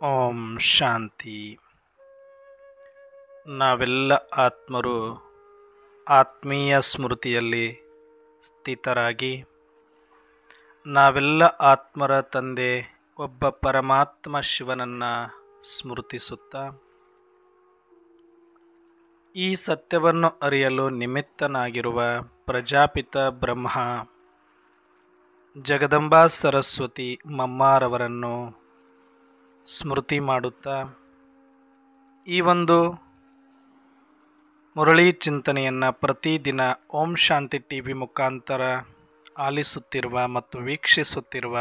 ಓಂ ಶಾಂತಿ. ನಾವೆಲ್ಲ ಆತ್ಮರು ಆತ್ಮೀಯ ಸ್ಮೃತಿಯಲ್ಲಿ ಸ್ಥಿತರಾಗಿ ನಾವೆಲ್ಲ ಆತ್ಮರ ತಂದೆ ಒಬ್ಬ ಪರಮಾತ್ಮ ಶಿವನನ್ನು ಸ್ಮೃತಿಸುತ್ತಾ ಈ ಸತ್ಯವನ್ನು ಅರಿಯಲು ನಿಮಿತ್ತನಾಗಿರುವ ಪ್ರಜಾಪಿತ ಬ್ರಹ್ಮ ಜಗದಂಬಾ ಸರಸ್ವತಿ ಮಮ್ಮಾರವರನ್ನು ಸ್ಮೃತಿ ಮಾಡುತ್ತಾ ಈ ಒಂದು ಮುರಳಿ ಚಿಂತನೆಯನ್ನು ಪ್ರತಿದಿನ ಓಂ ಶಾಂತಿ ಟಿವಿ ಮುಖಾಂತರ ಆಲಿಸುತ್ತಿರುವ ಮತ್ತು ವೀಕ್ಷಿಸುತ್ತಿರುವ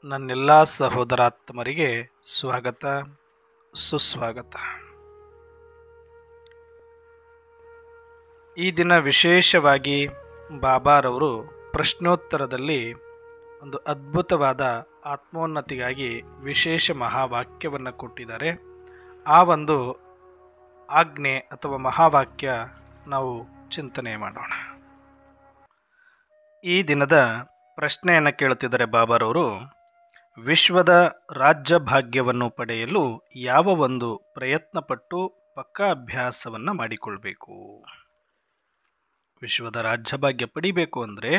ನನ್ನೆಲ್ಲ ಸಹೋದರಾತ್ಮರಿಗೆ ಸ್ವಾಗತ, ಸುಸ್ವಾಗತ. ಈ ದಿನ ವಿಶೇಷವಾಗಿ ಬಾಬಾರವರು ಪ್ರಶ್ನೋತ್ತರದಲ್ಲಿ ಒಂದು ಅದ್ಭುತವಾದ ಆತ್ಮೋನ್ನತಿಗಾಗಿ ವಿಶೇಷ ಮಹಾವಾಕ್ಯವನ್ನು ಕೊಟ್ಟಿದ್ದಾರೆ. ಆ ಒಂದು ಆಜ್ಞೆ ಅಥವಾ ಮಹಾವಾಕ್ಯ ನಾವು ಚಿಂತನೆ ಮಾಡೋಣ. ಈ ದಿನದ ಪ್ರಶ್ನೆಯನ್ನು ಕೇಳುತ್ತಿದ್ದಾರೆ ಬಾಬಾರವರು. ವಿಶ್ವದ ರಾಜ್ಯ ಭಾಗ್ಯವನ್ನು ಪಡೆಯಲು ಯಾವ ಒಂದು ಪ್ರಯತ್ನಪಟ್ಟು ಪಕ್ಕಾ ಅಭ್ಯಾಸವನ್ನು ಮಾಡಿಕೊಳ್ಬೇಕು? ವಿಶ್ವದ ರಾಜ್ಯಭಾಗ್ಯ ಪಡಿಬೇಕು ಅಂದರೆ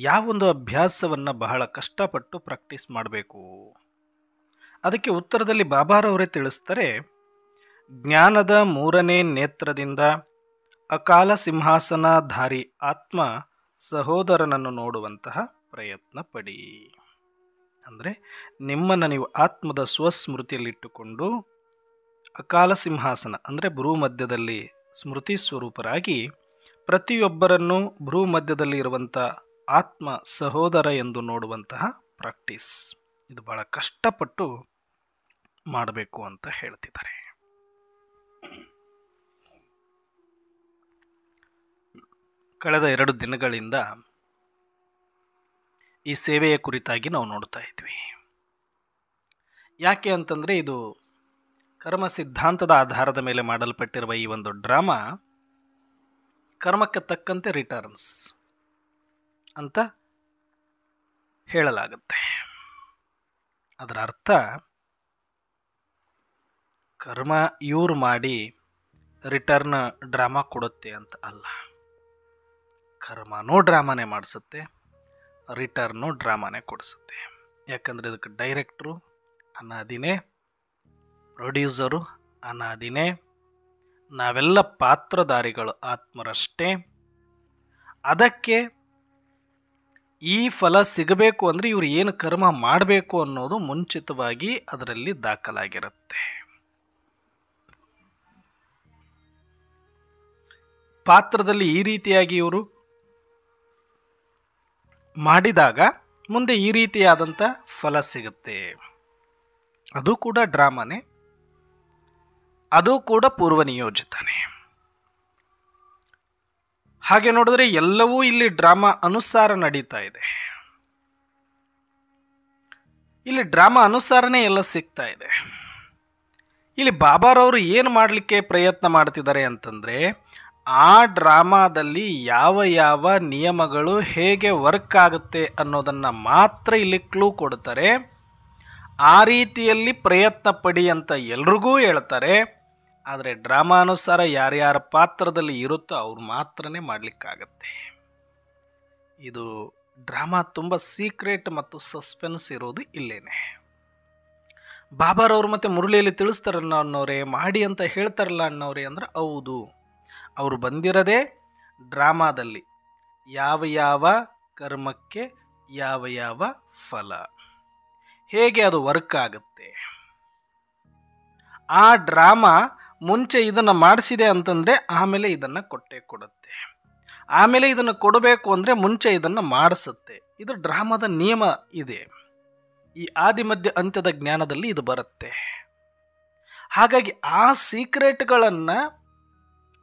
ಯಾವೊಂದು ಅಭ್ಯಾಸವನ್ನು ಬಹಳ ಕಷ್ಟಪಟ್ಟು ಪ್ರಾಕ್ಟೀಸ್ ಮಾಡಬೇಕು? ಅದಕ್ಕೆ ಉತ್ತರದಲ್ಲಿ ಬಾಬಾರವರೇ ತಿಳಿಸ್ತಾರೆ, ಜ್ಞಾನದ 3ನೇ ನೇತ್ರದಿಂದ ಅಕಾಲ ಸಿಂಹಾಸನಧಾರಿ ಆತ್ಮ ಸಹೋದರನನ್ನು ನೋಡುವಂತಹ ಪ್ರಯತ್ನ ಪಡಿ. ಅಂದರೆ ನಿಮ್ಮನ್ನು ನೀವು ಆತ್ಮದ ಸ್ವಸ್ಮೃತಿಯಲ್ಲಿಟ್ಟುಕೊಂಡು ಅಕಾಲ ಸಿಂಹಾಸನ ಅಂದರೆ ಭ್ರೂ ಮಧ್ಯದಲ್ಲಿ ಸ್ಮೃತಿ ಸ್ವರೂಪರಾಗಿ ಪ್ರತಿಯೊಬ್ಬರನ್ನು ಭ್ರೂ ಮಧ್ಯದಲ್ಲಿ ಇರುವಂಥ ಆತ್ಮ ಸಹೋದರ ಎಂದು ನೋಡುವಂತಹ ಪ್ರಾಕ್ಟೀಸ್, ಇದು ಬಹಳ ಕಷ್ಟಪಟ್ಟು ಮಾಡಬೇಕು ಅಂತ ಹೇಳ್ತಿದ್ದಾರೆ. ಕಳೆದ 2 ದಿನಗಳಿಂದ ಈ ಸೇವೆಯ ಕುರಿತಾಗಿ ನಾವು ನೋಡ್ತಾ ಇದ್ವಿ. ಯಾಕೆ ಅಂತಂದರೆ ಇದು ಕರ್ಮ ಸಿದ್ಧಾಂತದ ಆಧಾರದ ಮೇಲೆ ಮಾಡಲ್ಪಟ್ಟಿರುವ ಈ ಒಂದು ಡ್ರಾಮಾ ಕರ್ಮಕ್ಕೆ ತಕ್ಕಂತೆ ರಿಟರ್ನ್ಸ್ ಅಂತ ಹೇಳಲಾಗುತ್ತೆ. ಅದರ ಅರ್ಥ ಕರ್ಮ ಇವ್ರು ಮಾಡಿ ರಿಟರ್ನ್ ಡ್ರಾಮಾ ಕೊಡುತ್ತೆ ಅಂತ ಅಲ್ಲ. ಕರ್ಮನೂ ಡ್ರಾಮಾನೇ ಮಾಡಿಸುತ್ತೆ, ರಿಟರ್ನು ಡ್ರಾಮಾನೇ ಕೊಡಿಸುತ್ತೆ. ಯಾಕಂದರೆ ಇದಕ್ಕೆ ಡೈರೆಕ್ಟ್ರು ಅನಾದಿನೇ, ಪ್ರೊಡ್ಯೂಸರು ಅನಾದಿನೇ, ನಾವೆಲ್ಲ ಪಾತ್ರಧಾರಿಗಳು ಆತ್ಮರಷ್ಟೇ. ಅದಕ್ಕೆ ಈ ಫಲ ಸಿಗಬೇಕು ಅಂದರೆ ಇವರು ಏನು ಕರ್ಮ ಮಾಡಬೇಕು ಅನ್ನೋದು ಮುಂಚಿತವಾಗಿ ಅದರಲ್ಲಿ ದಾಖಲಾಗಿರುತ್ತೆ. ಪಾತ್ರದಲ್ಲಿ ಈ ರೀತಿಯಾಗಿ ಇವರು ಮಾಡಿದಾಗ ಮುಂದೆ ಈ ರೀತಿಯಾದಂಥ ಫಲ ಸಿಗುತ್ತೆ. ಅದು ಕೂಡ ಡ್ರಾಮಾನೇ, ಅದು ಕೂಡ ಪೂರ್ವ ನಿಯೋಜಿತನೇ. ಹಾಗೆ ನೋಡಿದ್ರೆ ಎಲ್ಲವೂ ಇಲ್ಲಿ ಡ್ರಾಮಾ ಅನುಸಾರ ನಡೀತಾ ಇದೆ. ಇಲ್ಲಿ ಡ್ರಾಮಾ ಅನುಸಾರನೇ ಎಲ್ಲ ಸಿಗ್ತಾ ಇದೆ. ಇಲ್ಲಿ ಬಾಬಾರವರು ಏನು ಮಾಡಲಿಕ್ಕೆ ಪ್ರಯತ್ನ ಮಾಡ್ತಿದ್ದಾರೆ ಅಂತಂದರೆ ಆ ಡ್ರಾಮಾದಲ್ಲಿ ಯಾವ ಯಾವ ನಿಯಮಗಳು ಹೇಗೆ ವರ್ಕ್ ಆಗುತ್ತೆ ಅನ್ನೋದನ್ನು ಮಾತ್ರ ಇಲ್ಲಿ ಕ್ಲೂ ಕೊಡ್ತಾರೆ. ಆ ರೀತಿಯಲ್ಲಿ ಪ್ರಯತ್ನ ಪಡಿ ಅಂತ ಎಲ್ರಿಗೂ ಹೇಳ್ತಾರೆ. ಆದರೆ ಡ್ರಾಮಾನುಸಾರ ಯಾರ್ಯಾರ ಪಾತ್ರದಲ್ಲಿ ಇರುತ್ತೋ ಅವ್ರು ಮಾತ್ರನೇ ಮಾಡಲಿಕ್ಕಾಗತ್ತೆ. ಇದು ಡ್ರಾಮಾ ತುಂಬ ಸೀಕ್ರೆಟ್ ಮತ್ತು ಸಸ್ಪೆನ್ಸ್ ಇರೋದು ಇಲ್ಲೇನೆ. ಬಾಬಾರವ್ರು ಮತ್ತು ಮುರಳಿಯಲ್ಲಿ ತಿಳಿಸ್ತಾರಲ್ಲ ಅನ್ನೋರೇ, ಮಾಡಿ ಅಂತ ಹೇಳ್ತಾರಲ್ಲ ಅನ್ನೋರೇ ಅಂದ್ರೆ ಹೌದು, ಅವರು ಬಂದಿರೋದೇ ಡ್ರಾಮಾದಲ್ಲಿ ಯಾವ ಯಾವ ಕರ್ಮಕ್ಕೆ ಯಾವ ಯಾವ ಫಲ, ಹೇಗೆ ಅದು ವರ್ಕ್ ಆಗುತ್ತೆ. ಆ ಡ್ರಾಮಾ ಮುಂಚೆ ಇದನ್ನು ಮಾಡಿಸಿದೆ ಅಂತಂದರೆ ಆಮೇಲೆ ಇದನ್ನು ಕೊಟ್ಟೇ ಕೊಡುತ್ತೆ. ಆಮೇಲೆ ಇದನ್ನು ಕೊಡಬೇಕು ಅಂದರೆ ಮುಂಚೆ ಇದನ್ನು ಮಾಡಿಸುತ್ತೆ. ಇದು ಡ್ರಾಮಾದ ನಿಯಮ ಇದೆ. ಈ ಆದಿ ಮಧ್ಯ ಅಂತ್ಯದ ಜ್ಞಾನದಲ್ಲಿ ಇದು ಬರುತ್ತೆ. ಹಾಗಾಗಿ ಆ ಸೀಕ್ರೆಟ್ಗಳನ್ನು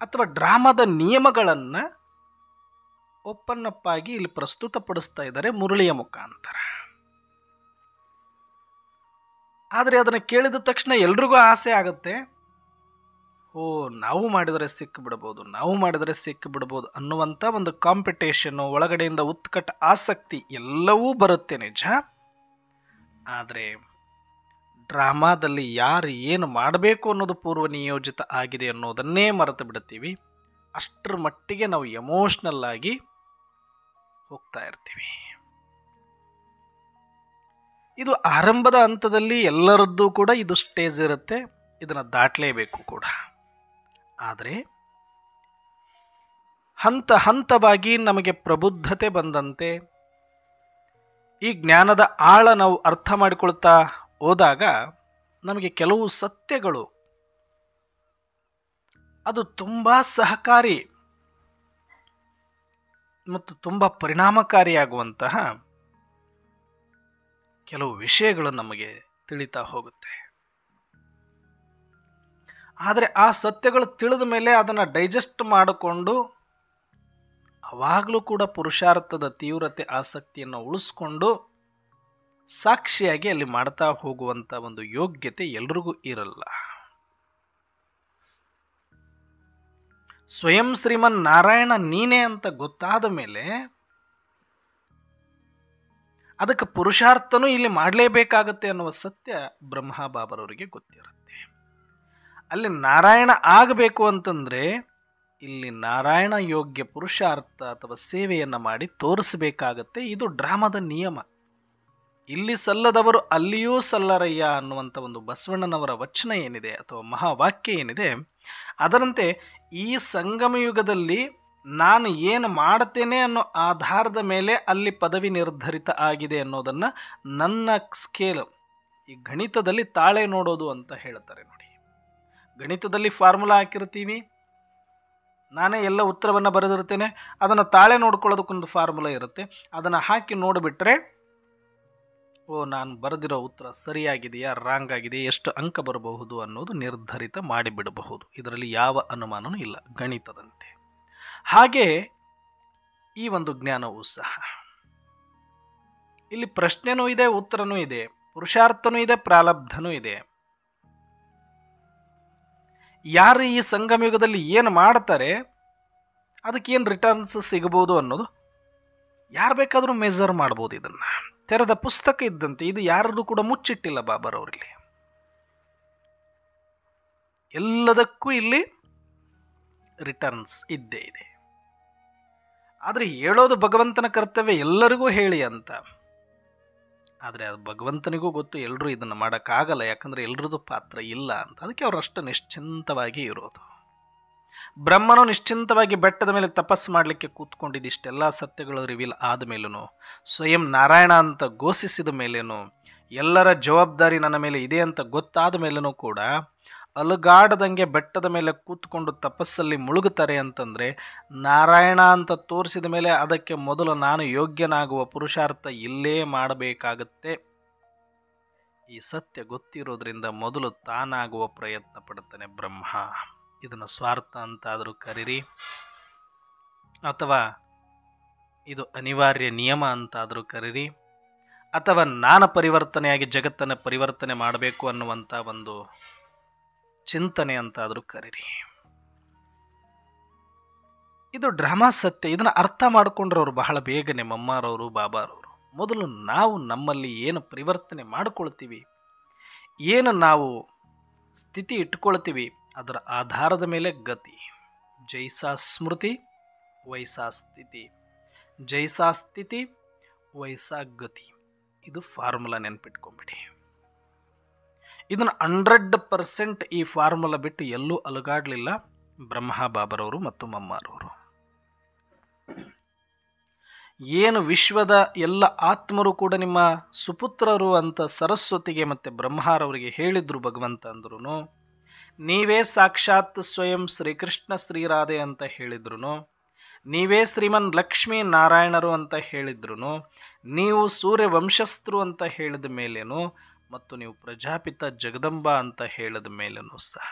ಅಥವಾ ಡ್ರಾಮಾದ ನಿಯಮಗಳನ್ನು ಓಪನ್ ಅಪ್ ಆಗಿ ಇಲ್ಲಿ ಪ್ರಸ್ತುತಪಡಿಸ್ತಾ ಇದ್ದಾರೆ ಮುರಳಿಯ ಮುಖಾಂತರ. ಆದರೆ ಅದನ್ನು ಕೇಳಿದ ತಕ್ಷಣ ಎಲ್ರಿಗೂ ಆಸೆ ಆಗುತ್ತೆ, ಓ ನಾವು ಮಾಡಿದರೆ ಸಿಕ್ಕಿಬಿಡ್ಬೋದು, ನಾವು ಮಾಡಿದರೆ ಸಿಕ್ಕಿಬಿಡ್ಬೋದು ಅನ್ನುವಂಥ ಒಂದು ಕಾಂಪಿಟೇಷನ್ನು, ಒಳಗಡೆಯಿಂದ ಉತ್ಕಟ ಆಸಕ್ತಿ ಎಲ್ಲವೂ ಬರುತ್ತೆ ನಿಜ. ಆದರೆ ಡ್ರಾಮಾದಲ್ಲಿ ಯಾರು ಏನು ಮಾಡಬೇಕು ಅನ್ನೋದು ಪೂರ್ವ ನಿಯೋಜಿತ ಆಗಿದೆ ಅನ್ನೋದನ್ನೇ ಮರೆತು ಬಿಡ್ತೀವಿ. ಅಷ್ಟರ ಮಟ್ಟಿಗೆ ನಾವು ಎಮೋಷ್ನಲ್ ಆಗಿ ಹೋಗ್ತಾ ಇರ್ತೀವಿ. ಇದು ಆರಂಭದ ಹಂತದಲ್ಲಿ ಎಲ್ಲರದ್ದು ಕೂಡ ಇದು ಸ್ಟೇಜ್ ಇರುತ್ತೆ, ಇದನ್ನು ದಾಟಲೇಬೇಕು ಕೂಡ. ಆದರೆ ಹಂತ ಹಂತವಾಗಿ ನಮಗೆ ಪ್ರಬುದ್ಧತೆ ಬಂದಂತೆ ಈ ಜ್ಞಾನದ ಆಳ ನಾವು ಅರ್ಥ ಮಾಡಿಕೊಳ್ತಾ ಹೋದಾಗ ನಮಗೆ ಕೆಲವು ಸತ್ಯಗಳು ಅದು ತುಂಬ ಸಹಕಾರಿ ಮತ್ತು ತುಂಬ ಪರಿಣಾಮಕಾರಿಯಾಗುವಂತಹ ಕೆಲವು ವಿಷಯಗಳು ನಮಗೆ ತಿಳಿತಾ ಹೋಗುತ್ತೆ. ಆದರೆ ಆ ಸತ್ಯಗಳು ತಿಳಿದ ಮೇಲೆ ಅದನ್ನು ಡೈಜೆಸ್ಟ್ ಮಾಡಿಕೊಂಡು ಅವಾಗಲೂ ಕೂಡ ಪುರುಷಾರ್ಥದ ತೀವ್ರತೆ ಆಸಕ್ತಿಯನ್ನು ಉಳಿಸ್ಕೊಂಡು ಸಾಕ್ಷಿಯಾಗಿ ಅಲ್ಲಿ ಮಾಡ್ತಾ ಹೋಗುವಂಥ ಒಂದು ಯೋಗ್ಯತೆ ಎಲ್ರಿಗೂ ಇರಲ್ಲ. ಸ್ವಯಂ ಶ್ರೀಮನ್ ನಾರಾಯಣ ನೀನೇ ಅಂತ ಗೊತ್ತಾದ ಮೇಲೆ ಅದಕ್ಕೆ ಪುರುಷಾರ್ಥನೂ ಇಲ್ಲಿ ಮಾಡಲೇಬೇಕಾಗತ್ತೆ ಅನ್ನುವ ಸತ್ಯ ಬ್ರಹ್ಮ ಬಾಬರವರಿಗೆ ಗೊತ್ತಿರುತ್ತೆ. ಅಲ್ಲಿ ನಾರಾಯಣ ಆಗಬೇಕು ಅಂತಂದರೆ ಇಲ್ಲಿ ನಾರಾಯಣ ಯೋಗ್ಯ ಪುರುಷಾರ್ಥ ಅಥವಾ ಸೇವೆಯನ್ನು ಮಾಡಿ ತೋರಿಸಬೇಕಾಗತ್ತೆ. ಇದು ಡ್ರಾಮದ ನಿಯಮ. ಇಲ್ಲಿ ಸಲ್ಲದವರು ಅಲ್ಲಿಯೂ ಸಲ್ಲರಯ್ಯ ಅನ್ನುವಂಥ ಒಂದು ಬಸವಣ್ಣನವರ ವಚನ ಏನಿದೆ ಅಥವಾ ಮಹಾವಾಕ್ಯ ಏನಿದೆ, ಅದರಂತೆ ಈ ಸಂಗಮ ಯುಗದಲ್ಲಿ ನಾನು ಏನು ಮಾಡ್ತೇನೆ ಅನ್ನೋ ಆಧಾರದ ಮೇಲೆ ಅಲ್ಲಿ ಪದವಿ ನಿರ್ಧರಿತ ಆಗಿದೆ ಅನ್ನೋದನ್ನು ನನ್ನ ಸ್ಕೇಲ್, ಈ ಗಣಿತದಲ್ಲಿ ತಾಳೆ ನೋಡೋದು ಅಂತ ಹೇಳ್ತಾರೆ ನೋಡಿ. ಗಣಿತದಲ್ಲಿ ಫಾರ್ಮುಲಾ ಹಾಕಿರ್ತೀವಿ, ನಾನೇ ಎಲ್ಲ ಉತ್ತರವನ್ನು ಬರೆದಿರ್ತೇನೆ, ಅದನ್ನು ತಾಳೆ ನೋಡ್ಕೊಳ್ಳೋದಕ್ಕೊಂದು ಫಾರ್ಮುಲಾ ಇರುತ್ತೆ. ಅದನ್ನು ಹಾಕಿ ನೋಡಿಬಿಟ್ರೆ ನಾನು ಬರೆದಿರೋ ಉತ್ತರ ಸರಿಯಾಗಿದೆಯಾ ರಾಂಗ್ ಆಗಿದೆಯಾ, ಎಷ್ಟು ಅಂಕ ಬರಬಹುದು ಅನ್ನೋದು ನಿರ್ಧರಿತ ಮಾಡಿಬಿಡಬಹುದು. ಇದರಲ್ಲಿ ಯಾವ ಅನುಮಾನವೂ ಇಲ್ಲ, ಗಣಿತದಂತೆ. ಹಾಗೆ ಈ ಒಂದು ಜ್ಞಾನವೂ ಸಹ ಇಲ್ಲಿ ಪ್ರಶ್ನೆನೂ ಇದೆ, ಉತ್ತರನೂ ಇದೆ, ಪುರುಷಾರ್ಥನೂ ಇದೆ, ಪ್ರಾರಬ್ಧನೂ ಇದೆ. ಯಾರು ಈ ಸಂಗಮಯುಗದಲ್ಲಿ ಏನು ಮಾಡ್ತಾರೆ ಅದಕ್ಕೇನು ರಿಟರ್ನ್ಸ್ ಸಿಗಬಹುದು ಅನ್ನೋದು ಯಾರು ಬೇಕಾದರೂ ಮೆಜರ್ ಮಾಡ್ಬೋದು. ಇದನ್ನು ತೆರೆದ ಪುಸ್ತಕ ಇದ್ದಂತೆ, ಇದು ಯಾರದು ಕೂಡ ಮುಚ್ಚಿಟ್ಟಿಲ್ಲ ಬಾಬರವರಲ್ಲಿ. ಎಲ್ಲದಕ್ಕೂ ಇಲ್ಲಿ ರಿಟರ್ನ್ಸ್ ಇದ್ದೇ ಇದೆ. ಆದರೆ ಹೇಳೋದು ಭಗವಂತನ ಕರ್ತವ್ಯ, ಎಲ್ಲರಿಗೂ ಹೇಳಿ ಅಂತ. ಆದರೆ ಅದು ಭಗವಂತನಿಗೂ ಗೊತ್ತು, ಎಲ್ಲರೂ ಇದನ್ನು ಮಾಡೋಕ್ಕಾಗಲ್ಲ, ಯಾಕಂದರೆ ಎಲ್ಲರದ್ದು ಪಾತ್ರ ಇಲ್ಲ ಅಂತ. ಅದಕ್ಕೆ ಅವರು ಅಷ್ಟು ನಿಶ್ಚಿಂತವಾಗಿ ಇರೋದು. ಬ್ರಹ್ಮನು ನಿಶ್ಚಿಂತವಾಗಿ ಬೆಟ್ಟದ ಮೇಲೆ ತಪಸ್ಸು ಮಾಡಲಿಕ್ಕೆ ಕೂತ್ಕೊಂಡಿದ್ದು ಇಷ್ಟೆಲ್ಲ ಸತ್ಯಗಳು ರಿವೀಲ್ ಆದ ಮೇಲೂ, ಸ್ವಯಂ ನಾರಾಯಣ ಅಂತ ಘೋಷಿಸಿದ ಮೇಲೇನು, ಎಲ್ಲರ ಜವಾಬ್ದಾರಿ ನನ್ನ ಮೇಲೆ ಇದೆ ಅಂತ ಗೊತ್ತಾದ ಮೇಲೂ ಕೂಡ ಅಲುಗಾಡದಂಗೆ ಬೆಟ್ಟದ ಮೇಲೆ ಕೂತ್ಕೊಂಡು ತಪಸ್ಸಲ್ಲಿ ಮುಳುಗುತ್ತಾರೆ ಅಂತಂದರೆ, ನಾರಾಯಣ ಅಂತ ತೋರಿಸಿದ ಮೇಲೆ ಅದಕ್ಕೆ ಮೊದಲು ನಾನು ಯೋಗ್ಯನಾಗುವ ಪುರುಷಾರ್ಥ ಇಲ್ಲೇ ಮಾಡಬೇಕಾಗತ್ತೆ. ಈ ಸತ್ಯ ಗೊತ್ತಿರೋದ್ರಿಂದ ಮೊದಲು ತಾನಾಗುವ ಪ್ರಯತ್ನ ಪಡ್ತಾನೆ ಬ್ರಹ್ಮ. ಇದನ್ನು ಸ್ವಾರ್ಥ ಅಂತಾದರೂ ಕರೀರಿ, ಅಥವಾ ಇದು ಅನಿವಾರ್ಯ ನಿಯಮ ಅಂತಾದರೂ ಕರೀರಿ, ಅಥವಾ ನಾನು ಪರಿವರ್ತನೆಯಾಗಿ ಜಗತ್ತನ್ನು ಪರಿವರ್ತನೆ ಮಾಡಬೇಕು ಅನ್ನುವಂಥ ಒಂದು ಚಿಂತನೆ ಅಂತಾದರೂ ಕರೀರಿ. ಇದು ಡ್ರಾಮಾ ಸತ್ಯ. ಇದನ್ನು ಅರ್ಥ ಮಾಡಿಕೊಂಡ್ರವ್ರು ಬಹಳ ಬೇಗನೆ ಮಮ್ಮಾರವರು, ಬಾಬಾರವರು. ಮೊದಲು ನಾವು ನಮ್ಮಲ್ಲಿ ಏನು ಪರಿವರ್ತನೆ ಮಾಡಿಕೊಳ್ತೀವಿ, ಏನು ನಾವು ಸ್ಥಿತಿ ಇಟ್ಕೊಳ್ತೀವಿ, ಅದರ ಆಧಾರದ ಮೇಲೆ ಗತಿ. ಜೈಸಾ ಸ್ಮೃತಿ ವೈಸಾ ಸ್ಥಿತಿ, ಜೈಸಾ ಸ್ಥಿತಿ ವೈಸಾ ಗತಿ. ಇದು ಫಾರ್ಮುಲಾ ನೆನ್ಪಿಟ್ಕೊಂಬಿಡಿ. ಇದನ್ನು 100% ಈ ಫಾರ್ಮುಲಾ ಬಿಟ್ಟು ಎಲ್ಲೂ ಅಲುಗಾಡಲಿಲ್ಲ ಬ್ರಹ್ಮ ಬಾಬರವರು ಮತ್ತು ಮಮ್ಮಾರವರು. ಏನು ವಿಶ್ವದ ಎಲ್ಲ ಆತ್ಮರು ಕೂಡ ನಿಮ್ಮ ಸುಪುತ್ರರು ಅಂತ ಸರಸ್ವತಿಗೆ ಮತ್ತು ಬ್ರಹ್ಮಾರವರಿಗೆ ಹೇಳಿದ್ರು ಭಗವಂತ ಅಂದ್ರೂ, ನೀವೇ ಸಾಕ್ಷಾತ್ ಸ್ವಯಂ ಶ್ರೀಕೃಷ್ಣ ಶ್ರೀರಾಧೆ ಅಂತ ಹೇಳಿದ್ರು, ನೀವೇ ಶ್ರೀಮನ್ ಲಕ್ಷ್ಮೀ ನಾರಾಯಣರು ಅಂತ ಹೇಳಿದ್ರು, ನೀವು ಸೂರ್ಯ ವಂಶಸ್ಥರು ಅಂತ ಹೇಳಿದ ಮೇಲೇನು, ಮತ್ತು ನೀವು ಪ್ರಜಾಪಿತ ಜಗದಂಬ ಅಂತ ಹೇಳಿದ ಮೇಲೇನೂ ಸಹ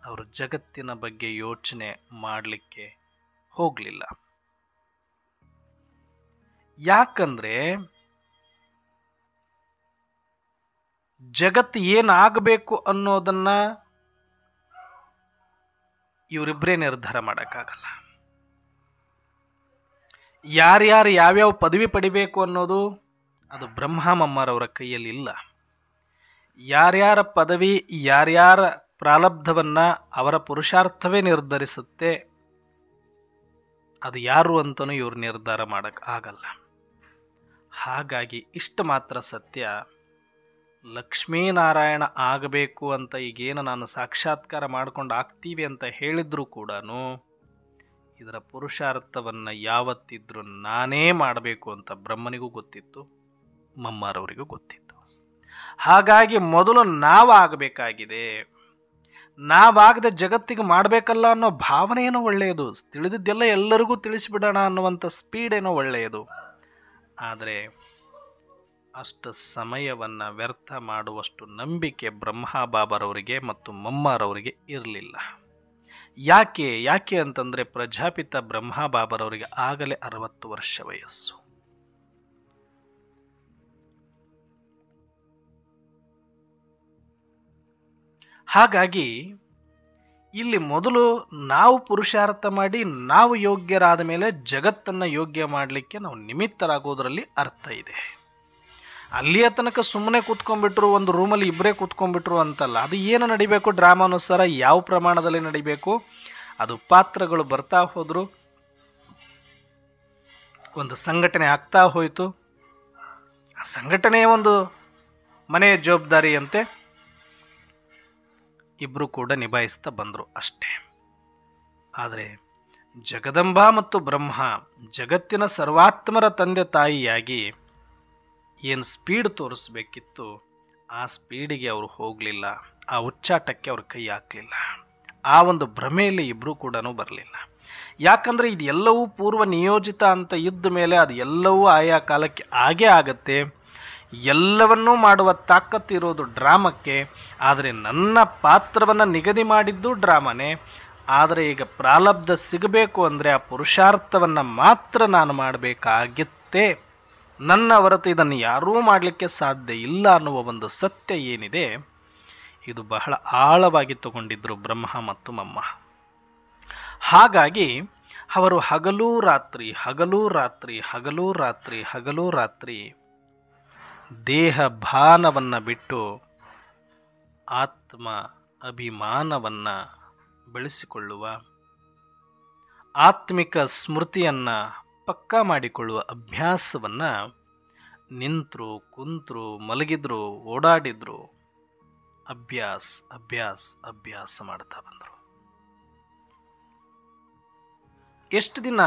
ಅವರು ಜಗತ್ತಿನ ಬಗ್ಗೆ ಯೋಚನೆ ಮಾಡಲಿಕ್ಕೆ ಹೋಗಲಿಲ್ಲ. ಯಾಕಂದ್ರೆ ಜಗತ್ತು ಏನಾಗಬೇಕು ಅನ್ನೋದನ್ನ ಇವರಿಬ್ಬರೇ ನಿರ್ಧಾರ ಮಾಡೋಕ್ಕಾಗಲ್ಲ. ಯಾರ್ಯಾರು ಯಾವ್ಯಾವ ಪದವಿ ಪಡಿಬೇಕು ಅನ್ನೋದು ಅದು ಬ್ರಹ್ಮಮಮ್ಮರವರ ಕೈಯಲ್ಲಿ ಇಲ್ಲ. ಯಾರ್ಯಾರ ಪದವಿ, ಯಾರ್ಯಾರ ಪ್ರಾರಬ್ಧವನ್ನು ಅವರ ಪುರುಷಾರ್ಥವೇ ನಿರ್ಧರಿಸುತ್ತೆ. ಅದು ಯಾರು ಅಂತಲೂ ಇವ್ರು ನಿರ್ಧಾರ ಮಾಡೋಕ್ಕೆ ಆಗಲ್ಲ. ಹಾಗಾಗಿ ಇಷ್ಟು ಮಾತ್ರ ಸತ್ಯ, ಲಕ್ಷ್ಮೀನಾರಾಯಣ ಆಗಬೇಕು ಅಂತ ಈಗೇನು ನಾನು ಸಾಕ್ಷಾತ್ಕಾರ ಮಾಡ್ಕೊಂಡು ಆಗ್ತೀವಿ ಅಂತ ಹೇಳಿದ್ರು ಕೂಡ ಇದರ ಪುರುಷಾರ್ಥವನ್ನು ಯಾವತ್ತಿದ್ರೂ ನಾನೇ ಮಾಡಬೇಕು ಅಂತ ಬ್ರಹ್ಮನಿಗೂ ಗೊತ್ತಿತ್ತು, ಮಮ್ಮಾರವರಿಗೂ ಗೊತ್ತಿತ್ತು. ಹಾಗಾಗಿ ಮೊದಲು ನಾವಾಗಬೇಕಾಗಿದೆ. ನಾವಾಗದೆ ಜಗತ್ತಿಗೆ ಮಾಡಬೇಕಲ್ಲ ಅನ್ನೋ ಭಾವನೆ ಏನೋ ಒಳ್ಳೆಯದು, ತಿಳಿದಿದ್ದೆಲ್ಲ ಎಲ್ಲರಿಗೂ ತಿಳಿಸಿಬಿಡೋಣ ಅನ್ನುವಂಥ ಸ್ಪೀಡ್ ಏನೋ ಒಳ್ಳೆಯದು. ಆದರೆ ಅಷ್ಟು ಸಮಯವನ್ನು ವ್ಯರ್ಥ ಮಾಡುವಷ್ಟು ನಂಬಿಕೆ ಬ್ರಹ್ಮಬಾಬರವರಿಗೆ ಮತ್ತು ಮಮ್ಮಾರವರಿಗೆ ಇರಲಿಲ್ಲ. ಯಾಕೆ ಅಂತಂದರೆ ಪ್ರಜಾಪಿತ ಬ್ರಹ್ಮಬಾಬರವರಿಗೆ ಆಗಲೇ 60 ವರ್ಷ ವಯಸ್ಸು. ಹಾಗಾಗಿ ಇಲ್ಲಿ ಮೊದಲು ನಾವು ಪುರುಷಾರ್ಥ ಮಾಡಿ ನಾವು ಯೋಗ್ಯರಾದ ಮೇಲೆ ಜಗತ್ತನ್ನು ಯೋಗ್ಯ ಮಾಡಲಿಕ್ಕೆ ನಾವು ನಿಮಿತ್ತರಾಗೋದರಲ್ಲಿ ಅರ್ಥ ಇದೆ. ಅಲ್ಲಿಯ ತನಕ ಸುಮ್ಮನೆ ಕೂತ್ಕೊಂಡ್ಬಿಟ್ರು, ಒಂದು ರೂಮಲ್ಲಿ ಇಬ್ಬರೇ ಕೂತ್ಕೊಂಡ್ಬಿಟ್ರು ಅಂತಲ್ಲ. ಅದು ಏನು ನಡಿಬೇಕು, ಡ್ರಾಮಾನುಸಾರ ಯಾವ ಪ್ರಮಾಣದಲ್ಲಿ ನಡಿಬೇಕು, ಅದು ಪಾತ್ರಗಳು ಬರ್ತಾ ಹೋದರು, ಒಂದು ಸಂಘಟನೆ ಆಗ್ತಾ ಹೋಯಿತು. ಆ ಸಂಘಟನೆಯ ಒಂದು ಮನೆಯ ಜವಾಬ್ದಾರಿಯಂತೆ ಇಬ್ಬರು ಕೂಡ ನಿಭಾಯಿಸ್ತಾ ಬಂದರು ಅಷ್ಟೇ. ಆದರೆ ಜಗದಂಬಾ ಮತ್ತು ಬ್ರಹ್ಮ ಜಗತ್ತಿನ ಸರ್ವಾತ್ಮರ ತಂದೆ ತಾಯಿಯಾಗಿ ಏನು ಸ್ಪೀಡ್ ತೋರಿಸ್ಬೇಕಿತ್ತು ಆ ಸ್ಪೀಡಿಗೆ ಅವರು ಹೋಗಲಿಲ್ಲ, ಆ ಉಚ್ಚಾಟಕ್ಕೆ ಅವ್ರ ಕೈ ಹಾಕಲಿಲ್ಲ. ಆ ಒಂದು ಭ್ರಮೆಯಲ್ಲಿ ಇಬ್ಬರೂ ಕೂಡ ಬರಲಿಲ್ಲ. ಯಾಕಂದರೆ ಇದು ಎಲ್ಲವೂ ಪೂರ್ವ ನಿಯೋಜಿತ ಅಂತ ಇದ್ದ ಮೇಲೆ ಅದು ಎಲ್ಲವೂ ಆಯಾ ಕಾಲಕ್ಕೆ ಆಗೇ ಆಗತ್ತೆ. ಎಲ್ಲವನ್ನೂ ಮಾಡುವ ತಾಕತ್ತಿರೋದು ಡ್ರಾಮಕ್ಕೆ. ಆದರೆ ನನ್ನ ಪಾತ್ರವನ್ನು ನಿಗದಿ ಮಾಡಿದ್ದು ಡ್ರಾಮನೇ. ಆದರೆ ಈಗ ಪ್ರಾರಬ್ಧ ಸಿಗಬೇಕು ಅಂದರೆ ಆ ಪುರುಷಾರ್ಥವನ್ನು ಮಾತ್ರ ನಾನು ಮಾಡಬೇಕಾಗಿತ್ತೇ, ನನ್ನ ಹೊರತು ಇದನ್ನು ಯಾರೂ ಮಾಡಲಿಕ್ಕೆ ಸಾಧ್ಯ ಇಲ್ಲ ಅನ್ನುವ ಒಂದು ಸತ್ಯ ಏನಿದೆ, ಇದು ಬಹಳ ಆಳವಾಗಿ ತಗೊಂಡಿದ್ದರು ಬ್ರಹ್ಮ ಮತ್ತು ಮಮ್ಮ. ಹಾಗಾಗಿ ಅವರು ಹಗಲೂ ರಾತ್ರಿ ಹಗಲೂ ರಾತ್ರಿ ಹಗಲೂ ರಾತ್ರಿ ಹಗಲೂ ರಾತ್ರಿ ದೇಹ ಭಾನವನ್ನು ಬಿಟ್ಟು ಆತ್ಮ ಅಭಿಮಾನವನ್ನು ಬೆಳೆಸಿಕೊಳ್ಳುವ, ಆತ್ಮಿಕ ಸ್ಮೃತಿಯನ್ನು ಪಕ್ಕಾ ಮಾಡಿಕೊಳ್ಳುವ ಅಭ್ಯಾಸವನ್ನು ನಿಂತರು, ಕುಂತರು, ಮಲಗಿದ್ರು, ಓಡಾಡಿದ್ರು ಅಭ್ಯಾಸ ಮಾಡ್ತಾ ಬಂದರು. ಎಷ್ಟು ದಿನ?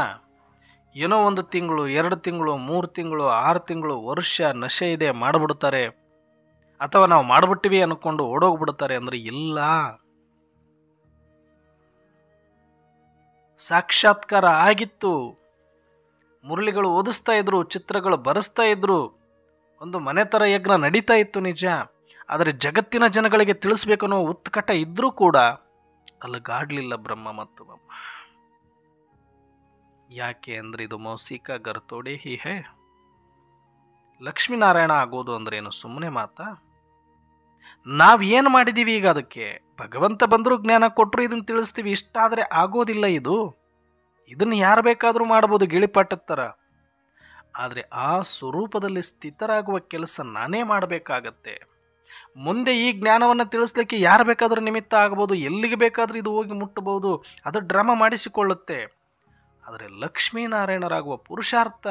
ಏನೋ 1 ತಿಂಗಳು, 2 ತಿಂಗಳು, 3 ತಿಂಗಳು, 6 ತಿಂಗಳು, ವರ್ಷ ನಶೆ ಇದೆ ಮಾಡಿಬಿಡ್ತಾರೆ, ಅಥವಾ ನಾವು ಮಾಡಿಬಿಟ್ಟಿವಿ ಅಂದ್ಕೊಂಡು ಓಡೋಗ್ಬಿಡ್ತಾರೆ ಅಂದರೆ ಇಲ್ಲ. ಸಾಕ್ಷಾತ್ಕಾರ ಆಗಿತ್ತು. ಮುರಳಿಗಳು ಓದಿಸ್ತಾ ಇದ್ರು, ಚಿತ್ರಗಳು ಬರೆಸ್ತಾ ಇದ್ರು, ಒಂದು ಮನೆ ಥರ ಯಜ್ಞ ನಡೀತಾ ಇತ್ತು ನಿಜ. ಆದರೆ ಜಗತ್ತಿನ ಜನಗಳಿಗೆ ತಿಳಿಸ್ಬೇಕನ್ನೋ ಉತ್ಕಟ ಇದ್ರೂ ಕೂಡ ಅಲ್ಲಿಗಾಡಲಿಲ್ಲ ಬ್ರಹ್ಮ ಮತ್ತು ಮಮ್ಮ. ಯಾಕೆ ಅಂದರೆ ಇದು ಮೌಸಿಕ ಗರ್ತೋಡೆ ಹೀ ಹೇ. ಲಕ್ಷ್ಮೀನಾರಾಯಣ ಆಗೋದು ಅಂದ್ರೇನು ಸುಮ್ಮನೆ ಮಾತಾ? ನಾವೇನು ಮಾಡಿದ್ದೀವಿ ಈಗ? ಅದಕ್ಕೆ ಭಗವಂತ ಬಂದರೂ ಜ್ಞಾನ ಕೊಟ್ಟರು ಇದನ್ನು ತಿಳಿಸ್ತೀವಿ, ಇಷ್ಟ ಆದರೆ ಆಗೋದಿಲ್ಲ. ಇದನ್ನು ಯಾರು ಬೇಕಾದರೂ ಮಾಡ್ಬೋದು ಗಿಳಿಪಾಠದ ಥರ. ಆದರೆ ಆ ಸ್ವರೂಪದಲ್ಲಿ ಸ್ಥಿತರಾಗುವ ಕೆಲಸ ನಾನೇ ಮಾಡಬೇಕಾಗತ್ತೆ. ಮುಂದೆ ಈ ಜ್ಞಾನವನ್ನು ತಿಳಿಸ್ಲಿಕ್ಕೆ ಯಾರು ಬೇಕಾದರೂ ನಿಮಿತ್ತ ಆಗ್ಬೋದು, ಎಲ್ಲಿಗೆ ಬೇಕಾದರೂ ಇದು ಹೋಗಿ ಮುಟ್ಟಬಹುದು, ಅದು ಡ್ರಾಮಾ ಮಾಡಿಸಿಕೊಳ್ಳುತ್ತೆ. ಆದರೆ ಲಕ್ಷ್ಮೀನಾರಾಯಣರಾಗುವ ಪುರುಷಾರ್ಥ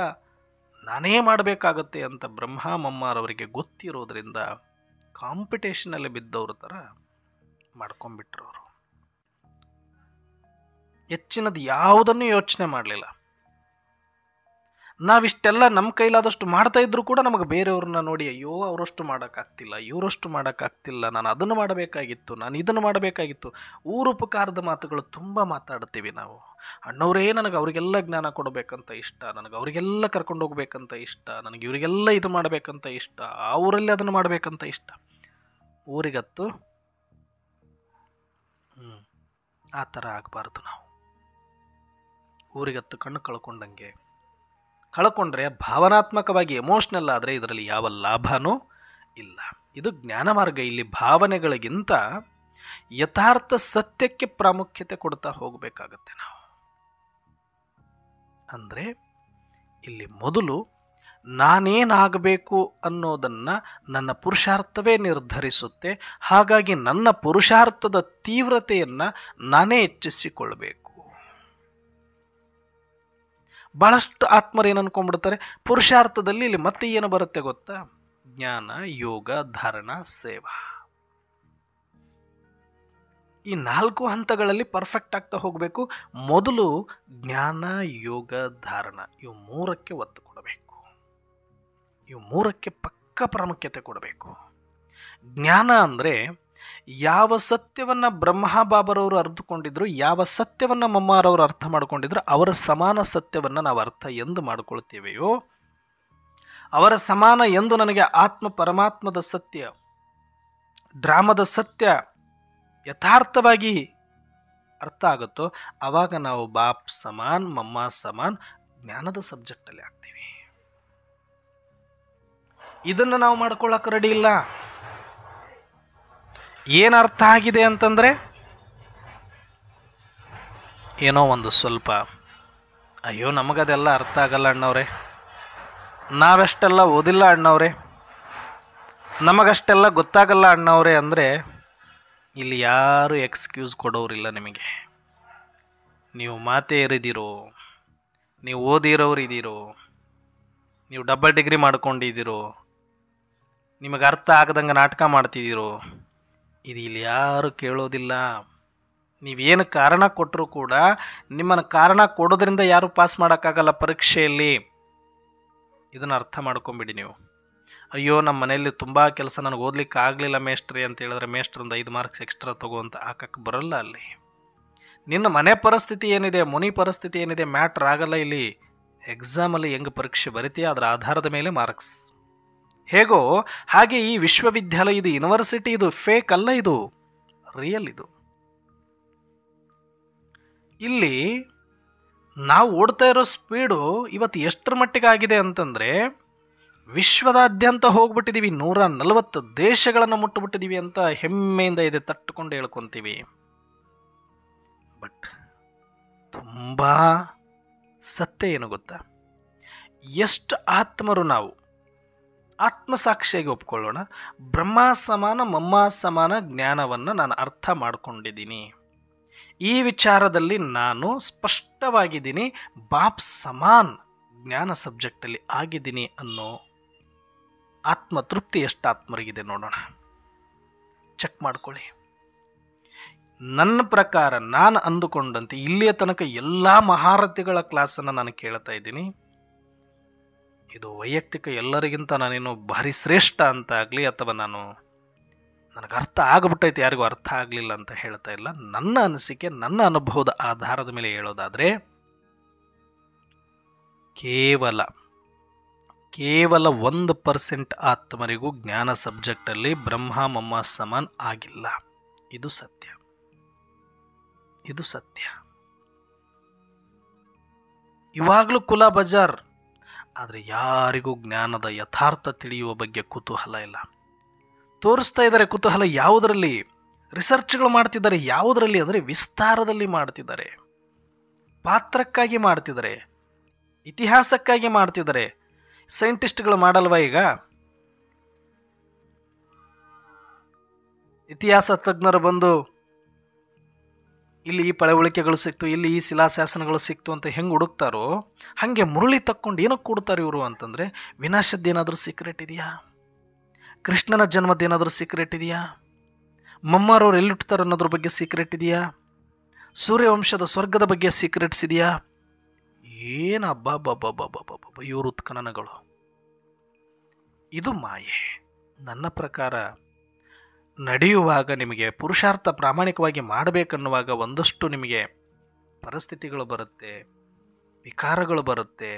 ನಾನೇ ಮಾಡಬೇಕಾಗತ್ತೆ ಅಂತ ಬ್ರಹ್ಮ ಮಮ್ಮಾರವರಿಗೆ ಗೊತ್ತಿರೋದ್ರಿಂದ ಕಾಂಪಿಟೇಷನಲ್ಲಿ ಬಿದ್ದವ್ರ ಥರ ಮಾಡ್ಕೊಂಡ್ಬಿಟ್ರು. ಅವರು ಹೆಚ್ಚಿನದು ಯಾವುದನ್ನು ಯೋಚನೆ ಮಾಡಲಿಲ್ಲ. ನಾವಿಷ್ಟೆಲ್ಲ ನಮ್ಮ ಕೈಲಾದಷ್ಟು ಮಾಡ್ತಾ ಇದ್ರು ಕೂಡ ನಮಗೆ ಬೇರೆಯವ್ರನ್ನ ನೋಡಿ ಅಯ್ಯೋ ಅವರಷ್ಟು ಮಾಡೋಕ್ಕಾಗ್ತಿಲ್ಲ, ಇವರಷ್ಟು ಮಾಡೋಕ್ಕಾಗ್ತಿಲ್ಲ, ನಾನು ಅದನ್ನು ಮಾಡಬೇಕಾಗಿತ್ತು, ನಾನು ಇದನ್ನು ಮಾಡಬೇಕಾಗಿತ್ತು. ಊರುಪಕಾರದ ಮಾತುಗಳು ತುಂಬ ಮಾತಾಡ್ತೀವಿ ನಾವು. ಅಣ್ಣವರೇ ನನಗೆ ಅವರಿಗೆಲ್ಲ ಜ್ಞಾನ ಕೊಡಬೇಕಂತ ಇಷ್ಟ, ನನಗೆ ಅವರಿಗೆಲ್ಲ ಕರ್ಕೊಂಡು ಹೋಗ್ಬೇಕಂತ ಇಷ್ಟ, ನನಗೆ ಇವರಿಗೆಲ್ಲ ಇದು ಮಾಡಬೇಕಂತ ಇಷ್ಟ, ಆ ಊರಲ್ಲಿ ಅದನ್ನು ಮಾಡಬೇಕಂತ ಇಷ್ಟ. ಊರಿಗತ್ತು ಆ ಥರ ಆಗಬಾರ್ದು. ನಾವು ಊರಿಗತ್ತು ಕಣ್ಣು ಕಳ್ಕೊಂಡ್ರೆ ಭಾವನಾತ್ಮಕವಾಗಿ ಎಮೋಷ್ನಲ್ ಆದರೆ ಇದರಲ್ಲಿ ಯಾವ ಲಾಭನೂ ಇಲ್ಲ. ಇದು ಜ್ಞಾನ ಮಾರ್ಗ. ಇಲ್ಲಿ ಭಾವನೆಗಳಿಗಿಂತ ಯಥಾರ್ಥ ಸತ್ಯಕ್ಕೆ ಪ್ರಾಮುಖ್ಯತೆ ಕೊಡ್ತಾ ಹೋಗಬೇಕಾಗತ್ತೆ ನಾವು. ಅಂದರೆ ಇಲ್ಲಿ ಮೊದಲು ನಾನೇನಾಗಬೇಕು ಅನ್ನೋದನ್ನು ನನ್ನ ಪುರುಷಾರ್ಥವೇ ನಿರ್ಧರಿಸುತ್ತೆ. ಹಾಗಾಗಿ ನನ್ನ ಪುರುಷಾರ್ಥದ ತೀವ್ರತೆಯನ್ನು ನಾನೇ ಹೆಚ್ಚಿಸಿಕೊಳ್ಬೇಕು. ಬಹಳಷ್ಟು ಆತ್ಮರು ಏನು ಅನ್ಕೊಂಡ್ಬಿಡ್ತಾರೆ, ಪುರುಷಾರ್ಥದಲ್ಲಿ ಇಲ್ಲಿ ಮತ್ತೆ ಏನು ಬರುತ್ತೆ ಗೊತ್ತಾ? ಜ್ಞಾನ, ಯೋಗ, ಧಾರಣ, ಸೇವಾ. ಈ 4 ಹಂತಗಳಲ್ಲಿ ಪರ್ಫೆಕ್ಟ್ ಆಗ್ತಾ ಹೋಗಬೇಕು. ಮೊದಲು ಜ್ಞಾನ, ಯೋಗ, ಧಾರಣ ಇವು 3ಕ್ಕೆ ಒತ್ತು ಕೊಡಬೇಕು. ಇವು 3ಕ್ಕೆ ಪಕ್ಕ ಪ್ರಾಮುಖ್ಯತೆ ಕೊಡಬೇಕು. ಜ್ಞಾನ ಅಂದರೆ ಯಾವ ಸತ್ಯವನ್ನು ಬ್ರಹ್ಮಬಾಬರವರು ಅರ್ಥಕೊಂಡಿದ್ರು, ಯಾವ ಸತ್ಯವನ್ನು ಮಮ್ಮಾರವರು ಅರ್ಥ ಮಾಡ್ಕೊಂಡಿದ್ರು, ಅವರ ಸಮಾನ ಸತ್ಯವನ್ನು ನಾವು ಅರ್ಥ ಎಂದು ಮಾಡಿಕೊಳ್ತೇವೆಯೋ, ಅವರ ಸಮಾನ ಎಂದು ನನಗೆ ಆತ್ಮ ಪರಮಾತ್ಮದ ಸತ್ಯ, ಡ್ರಾಮದ ಸತ್ಯ ಯಥಾರ್ಥವಾಗಿ ಅರ್ಥ ಆಗುತ್ತೋ, ಆವಾಗ ನಾವು ಬಾಪ್ ಸಮಾನ್, ಮಮ್ಮ ಸಮಾನ್ ಜ್ಞಾನದ ಸಬ್ಜೆಕ್ಟಲ್ಲಿ ಆಗ್ತೀವಿ. ಇದನ್ನು ನಾವು ಮಾಡ್ಕೊಳ್ಳೋಕೆ ರೆಡಿ ಇಲ್ಲ. ಏನು ಅರ್ಥ ಆಗಿದೆ ಅಂತಂದರೆ, ಏನೋ ಒಂದು ಸ್ವಲ್ಪ ಅಯ್ಯೋ ನಮಗದೆಲ್ಲ ಅರ್ಥ ಆಗಲ್ಲ ಅಣ್ಣವ್ರೆ, ನಾವೆಷ್ಟೆಲ್ಲ ಓದಿಲ್ಲ ಅಣ್ಣವ್ರೆ, ನಮಗಷ್ಟೆಲ್ಲ ಗೊತ್ತಾಗಲ್ಲ ಅಣ್ಣವ್ರೆ ಅಂದರೆ ಇಲ್ಲಿ ಯಾರು ಎಕ್ಸ್ಕ್ಯೂಸ್ ಕೊಡೋರಿಲ್ಲ ನಿಮಗೆ. ನೀವು ಮಾತೇ ಇರಿದಿರೋ, ನೀವು ಓದಿರೋರಿದ್ದೀರೋ, ನೀವು ಡಬಲ್ ಡಿಗ್ರಿ ಮಾಡ್ಕೊಂಡಿದ್ದೀರೋ, ನಿಮಗೆ ಅರ್ಥ ಆಗದಂಗೆ ನಾಟಕ ಮಾಡ್ತಿದ್ದೀರೋ, ಇದು ಇಲ್ಲಿ ಯಾರು ಕೇಳೋದಿಲ್ಲ. ನೀವೇನು ಕಾರಣ ಕೊಟ್ಟರೂ ಕೂಡ ನಿಮ್ಮನ್ನು ಕಾರಣ ಕೊಡೋದ್ರಿಂದ ಯಾರು ಪಾಸ್ ಮಾಡೋಕ್ಕಾಗಲ್ಲ ಪರೀಕ್ಷೆಯಲ್ಲಿ. ಇದನ್ನು ಅರ್ಥ ಮಾಡ್ಕೊಂಬಿಡಿ ನೀವು. ಅಯ್ಯೋ ನಮ್ಮ ಮನೆಯಲ್ಲಿ ತುಂಬ ಕೆಲಸ, ನನಗೆ ಓದ್ಲಿಕ್ಕೆ ಆಗಲಿಲ್ಲ ಮೇಷ್ಟ್ರಿ ಅಂತ ಹೇಳಿದ್ರೆ ಮೇಷ್ಟ್ರಿಂದ 5 ಮಾರ್ಕ್ಸ್ ಎಕ್ಸ್ಟ್ರಾ ತಗೋ ಅಂತ ಹಾಕಕ್ಕೆ ಬರೋಲ್ಲ. ಅಲ್ಲಿ ನಿನ್ನ ಮನೆ ಪರಿಸ್ಥಿತಿ ಏನಿದೆ, ಮುನಿ ಪರಿಸ್ಥಿತಿ ಏನಿದೆ ಮ್ಯಾಟ್ರ್ ಆಗಲ್ಲ. ಇಲ್ಲಿ ಎಕ್ಸಾಮಲ್ಲಿ ಹೆಂಗೆ ಪರೀಕ್ಷೆ ಬರಿತೀಯ ಅದರ ಆಧಾರದ ಮೇಲೆ ಮಾರ್ಕ್ಸ್. ಹೇಗೋ ಹಾಗೆ ಈ ವಿಶ್ವವಿದ್ಯಾಲಯ, ಇದು ಯೂನಿವರ್ಸಿಟಿ, ಇದು ಫೇಕ್ ಅಲ್ಲ, ಇದು ರಿಯಲ್. ಇದು ಇಲ್ಲಿ ನಾವು ಓಡ್ತಾ ಇರೋ ಸ್ಪೀಡು ಇವತ್ತು ಎಷ್ಟರ ಮಟ್ಟಿಗೆ ಆಗಿದೆ ಅಂತಂದರೆ, ವಿಶ್ವದಾದ್ಯಂತ ಹೋಗ್ಬಿಟ್ಟಿದ್ದೀವಿ, 140 ದೇಶಗಳನ್ನು ಮುಟ್ಟುಬಿಟ್ಟಿದ್ದೀವಿ ಅಂತ ಹೆಮ್ಮೆಯಿಂದ ಇದೆ ತಟ್ಟುಕೊಂಡು ಹೇಳ್ಕೊತೀವಿ. ಬಟ್ ತುಂಬ ಸತ್ಯ ಏನು ಗೊತ್ತಾ? ಎಷ್ಟು ಆತ್ಮರು ನಾವು ಆತ್ಮಸಾಕ್ಷಿಯಾಗಿ ಒಪ್ಕೊಳ್ಳೋಣ, ಬ್ರಹ್ಮ ಸಮಾನ ಮಮ್ಮ ಸಮಾನ ಜ್ಞಾನವನ್ನು ನಾನು ಅರ್ಥ ಮಾಡ್ಕೊಂಡಿದ್ದೀನಿ, ಈ ವಿಚಾರದಲ್ಲಿ ನಾನು ಸ್ಪಷ್ಟವಾಗಿದ್ದೀನಿ, ಬಾಪ್ ಸಮಾನ್ ಜ್ಞಾನ ಸಬ್ಜೆಕ್ಟಲ್ಲಿ ಆಗಿದ್ದೀನಿ ಅನ್ನೋ ಆತ್ಮತೃಪ್ತಿ ಎಷ್ಟು ಆತ್ಮರಿಗಿದೆ ನೋಡೋಣ. ಚೆಕ್ ಮಾಡ್ಕೊಳ್ಳಿ. ನನ್ನ ಪ್ರಕಾರ ನಾನು ಅಂದುಕೊಂಡಂತೆ ಇಲ್ಲಿಯ ತನಕ ಎಲ್ಲ ಮಹಾರಥಿಗಳ ಕ್ಲಾಸನ್ನು ನಾನು ಕೇಳ್ತಾ ಇದ್ದೀನಿ. ಇದು ವೈಯಕ್ತಿಕ ಎಲ್ಲರಿಗಿಂತ ನಾನೇನು ಭಾರಿ ಶ್ರೇಷ್ಠ ಅಂತ ಆಗಲಿ ಅಥವಾ ನನಗೆ ಅರ್ಥ ಆಗಿಬಿಟ್ಟೈತೆ ಯಾರಿಗೂ ಅರ್ಥ ಆಗಲಿಲ್ಲ ಅಂತ ಹೇಳ್ತಾ ಇಲ್ಲ. ನನ್ನ ಅನಿಸಿಕೆ, ನನ್ನ ಅನುಭವದ ಆಧಾರದ ಮೇಲೆ ಹೇಳೋದಾದರೆ ಕೇವಲ 1% ಆತ್ಮರಿಗೂ ಜ್ಞಾನ ಸಬ್ಜೆಕ್ಟಲ್ಲಿ ಬ್ರಹ್ಮ ಮಮ್ಮ ಸಮಾನ್ ಆಗಿಲ್ಲ. ಇದು ಸತ್ಯ. ಇದು ಸತ್ಯ. ಇವಾಗಲೂ ಕುಲ ಬಜಾರ್. ಆದರೆ ಯಾರಿಗೂ ಜ್ಞಾನದ ಯಥಾರ್ಥ ತಿಳಿಯುವ ಬಗ್ಗೆ ಕುತೂಹಲ ಇಲ್ಲ. ತೋರಿಸ್ತಾ ಇದ್ದಾರೆ ಕುತೂಹಲ ಯಾವುದರಲ್ಲಿ? ರಿಸರ್ಚ್ಗಳು ಮಾಡ್ತಿದ್ದಾರೆ. ಯಾವುದರಲ್ಲಿ ಅಂದರೆ ವಿಸ್ತಾರದಲ್ಲಿ ಮಾಡ್ತಿದ್ದಾರೆ, ಪಾತ್ರಕ್ಕಾಗಿ ಮಾಡ್ತಿದ್ದಾರೆ, ಇತಿಹಾಸಕ್ಕಾಗಿ ಮಾಡ್ತಿದ್ದಾರೆ. ಸೈಂಟಿಸ್ಟ್ಗಳು ಮಾಡಲ್ವಾ? ಈಗ ಇತಿಹಾಸ ತಜ್ಞರು ಬಂದು ಇಲ್ಲಿ ಈ ಪಳವಳಿಕೆಗಳು ಸಿಕ್ತು, ಇಲ್ಲಿ ಈ ಶಿಲಾಶಾಸನಗಳು ಸಿಕ್ತು ಅಂತ ಹೆಂಗೆ ಹುಡುಕ್ತಾರೋ ಹಾಗೆ ಮುರುಳಿ ತಕ್ಕೊಂಡು ಏನಕ್ಕೆ ಕೊಡ್ತಾರೆ ಇವರು ಅಂತಂದರೆ, ವಿನಾಶದ್ದೇನಾದರೂ ಸೀಕ್ರೆಟ್ ಇದೆಯಾ? ಕೃಷ್ಣನ ಜನ್ಮದ್ದೇನಾದರೂ ಸೀಕ್ರೆಟ್ ಇದೆಯಾ? ಮಮ್ಮಾರವ್ರು ಎಲ್ಲಿಡ್ತಾರೆ ಅನ್ನೋದ್ರ ಬಗ್ಗೆ ಸೀಕ್ರೆಟ್ ಇದೆಯಾ? ಸೂರ್ಯವಂಶದ ಸ್ವರ್ಗದ ಬಗ್ಗೆ ಸೀಕ್ರೆಟ್ಸ್ ಇದೆಯಾ? ಏನು ಅಬ್ಬಬ್ಬಬ್ಬಬ್ಬಬ್ಬಬ್ಬ ಇವರು ಉತ್ಖನನಗಳು. ಇದು ಮಾಯೆ. ನನ್ನ ಪ್ರಕಾರ ನಡೆಯುವಾಗ ನಿಮಗೆ ಪುರುಷಾರ್ಥ ಪ್ರಾಮಾಣಿಕವಾಗಿ ಮಾಡಬೇಕನ್ನುವಾಗ ಒಂದಷ್ಟು ನಿಮಗೆ ಪರಿಸ್ಥಿತಿಗಳು ಬರುತ್ತೆ, ವಿಕಾರಗಳು ಬರುತ್ತೆ,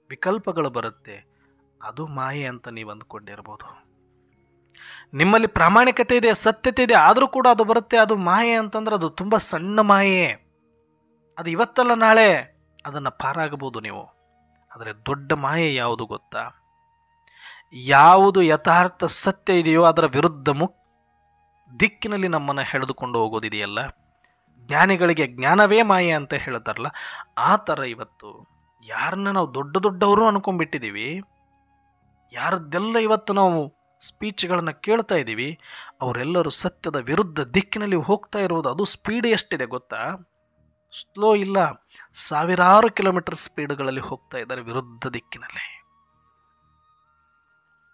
ವಿಕಲ್ಪಗಳು ಬರುತ್ತೆ. ಅದು ಮಾಯೆ ಅಂತ ನೀವು ಅಂದ್ಕೊಂಡಿರ್ಬೋದು. ನಿಮ್ಮಲ್ಲಿ ಪ್ರಾಮಾಣಿಕತೆ ಇದೆ, ಸತ್ಯತೆ ಇದೆ, ಆದರೂ ಕೂಡ ಅದು ಬರುತ್ತೆ. ಅದು ಮಾಯೆ ಅಂತಂದ್ರೆ ಅದು ತುಂಬ ಸಣ್ಣ ಮಾಯೆ. ಅದು ಇವತ್ತಲ್ಲ ನಾಳೆ ಅದನ್ನು ಪಾರಾಗಬಹುದು ನೀವು. ಆದರೆ ದೊಡ್ಡ ಮಾಯೆ ಯಾವುದು ಗೊತ್ತಾ? ಯಾವುದು ಯಥಾರ್ಥ ಸತ್ಯ ಇದೆಯೋ ಅದರ ವಿರುದ್ಧ ದಿಕ್ಕಿನಲ್ಲಿ ನಮ್ಮನ್ನು ಎಳೆದುಕೊಂಡು ಹೋಗೋದಿದೆಯಲ್ಲ, ಜ್ಞಾನಿಗಳಿಗೆ ಜ್ಞಾನವೇ ಮಾಯೆ ಅಂತ ಹೇಳ್ತಾರಲ್ಲ, ಆ ಥರ ಇವತ್ತು ಯಾರನ್ನ ನಾವು ದೊಡ್ಡವರು ಅನ್ಕೊಂಡ್ಬಿಟ್ಟಿದ್ದೀವಿ. ಯಾರದ್ದೆಲ್ಲ ಇವತ್ತು ನಾವು ಸ್ಪೀಚ್ಗಳನ್ನು ಕೇಳ್ತಾ ಇದ್ದೀವಿ, ಅವರೆಲ್ಲರೂ ಸತ್ಯದ ವಿರುದ್ಧ ದಿಕ್ಕಿನಲ್ಲಿ ಹೋಗ್ತಾ ಇರುವುದು. ಅದು ಸ್ಪೀಡ್ ಎಷ್ಟಿದೆ ಗೊತ್ತಾ? ಸ್ಲೋ ಇಲ್ಲ, ಸಾವಿರಾರು ಕಿಲೋಮೀಟರ್ ಸ್ಪೀಡ್ಗಳಲ್ಲಿ ಹೋಗ್ತಾ ಇದ್ದಾರೆ ವಿರುದ್ಧ ದಿಕ್ಕಿನಲ್ಲಿ.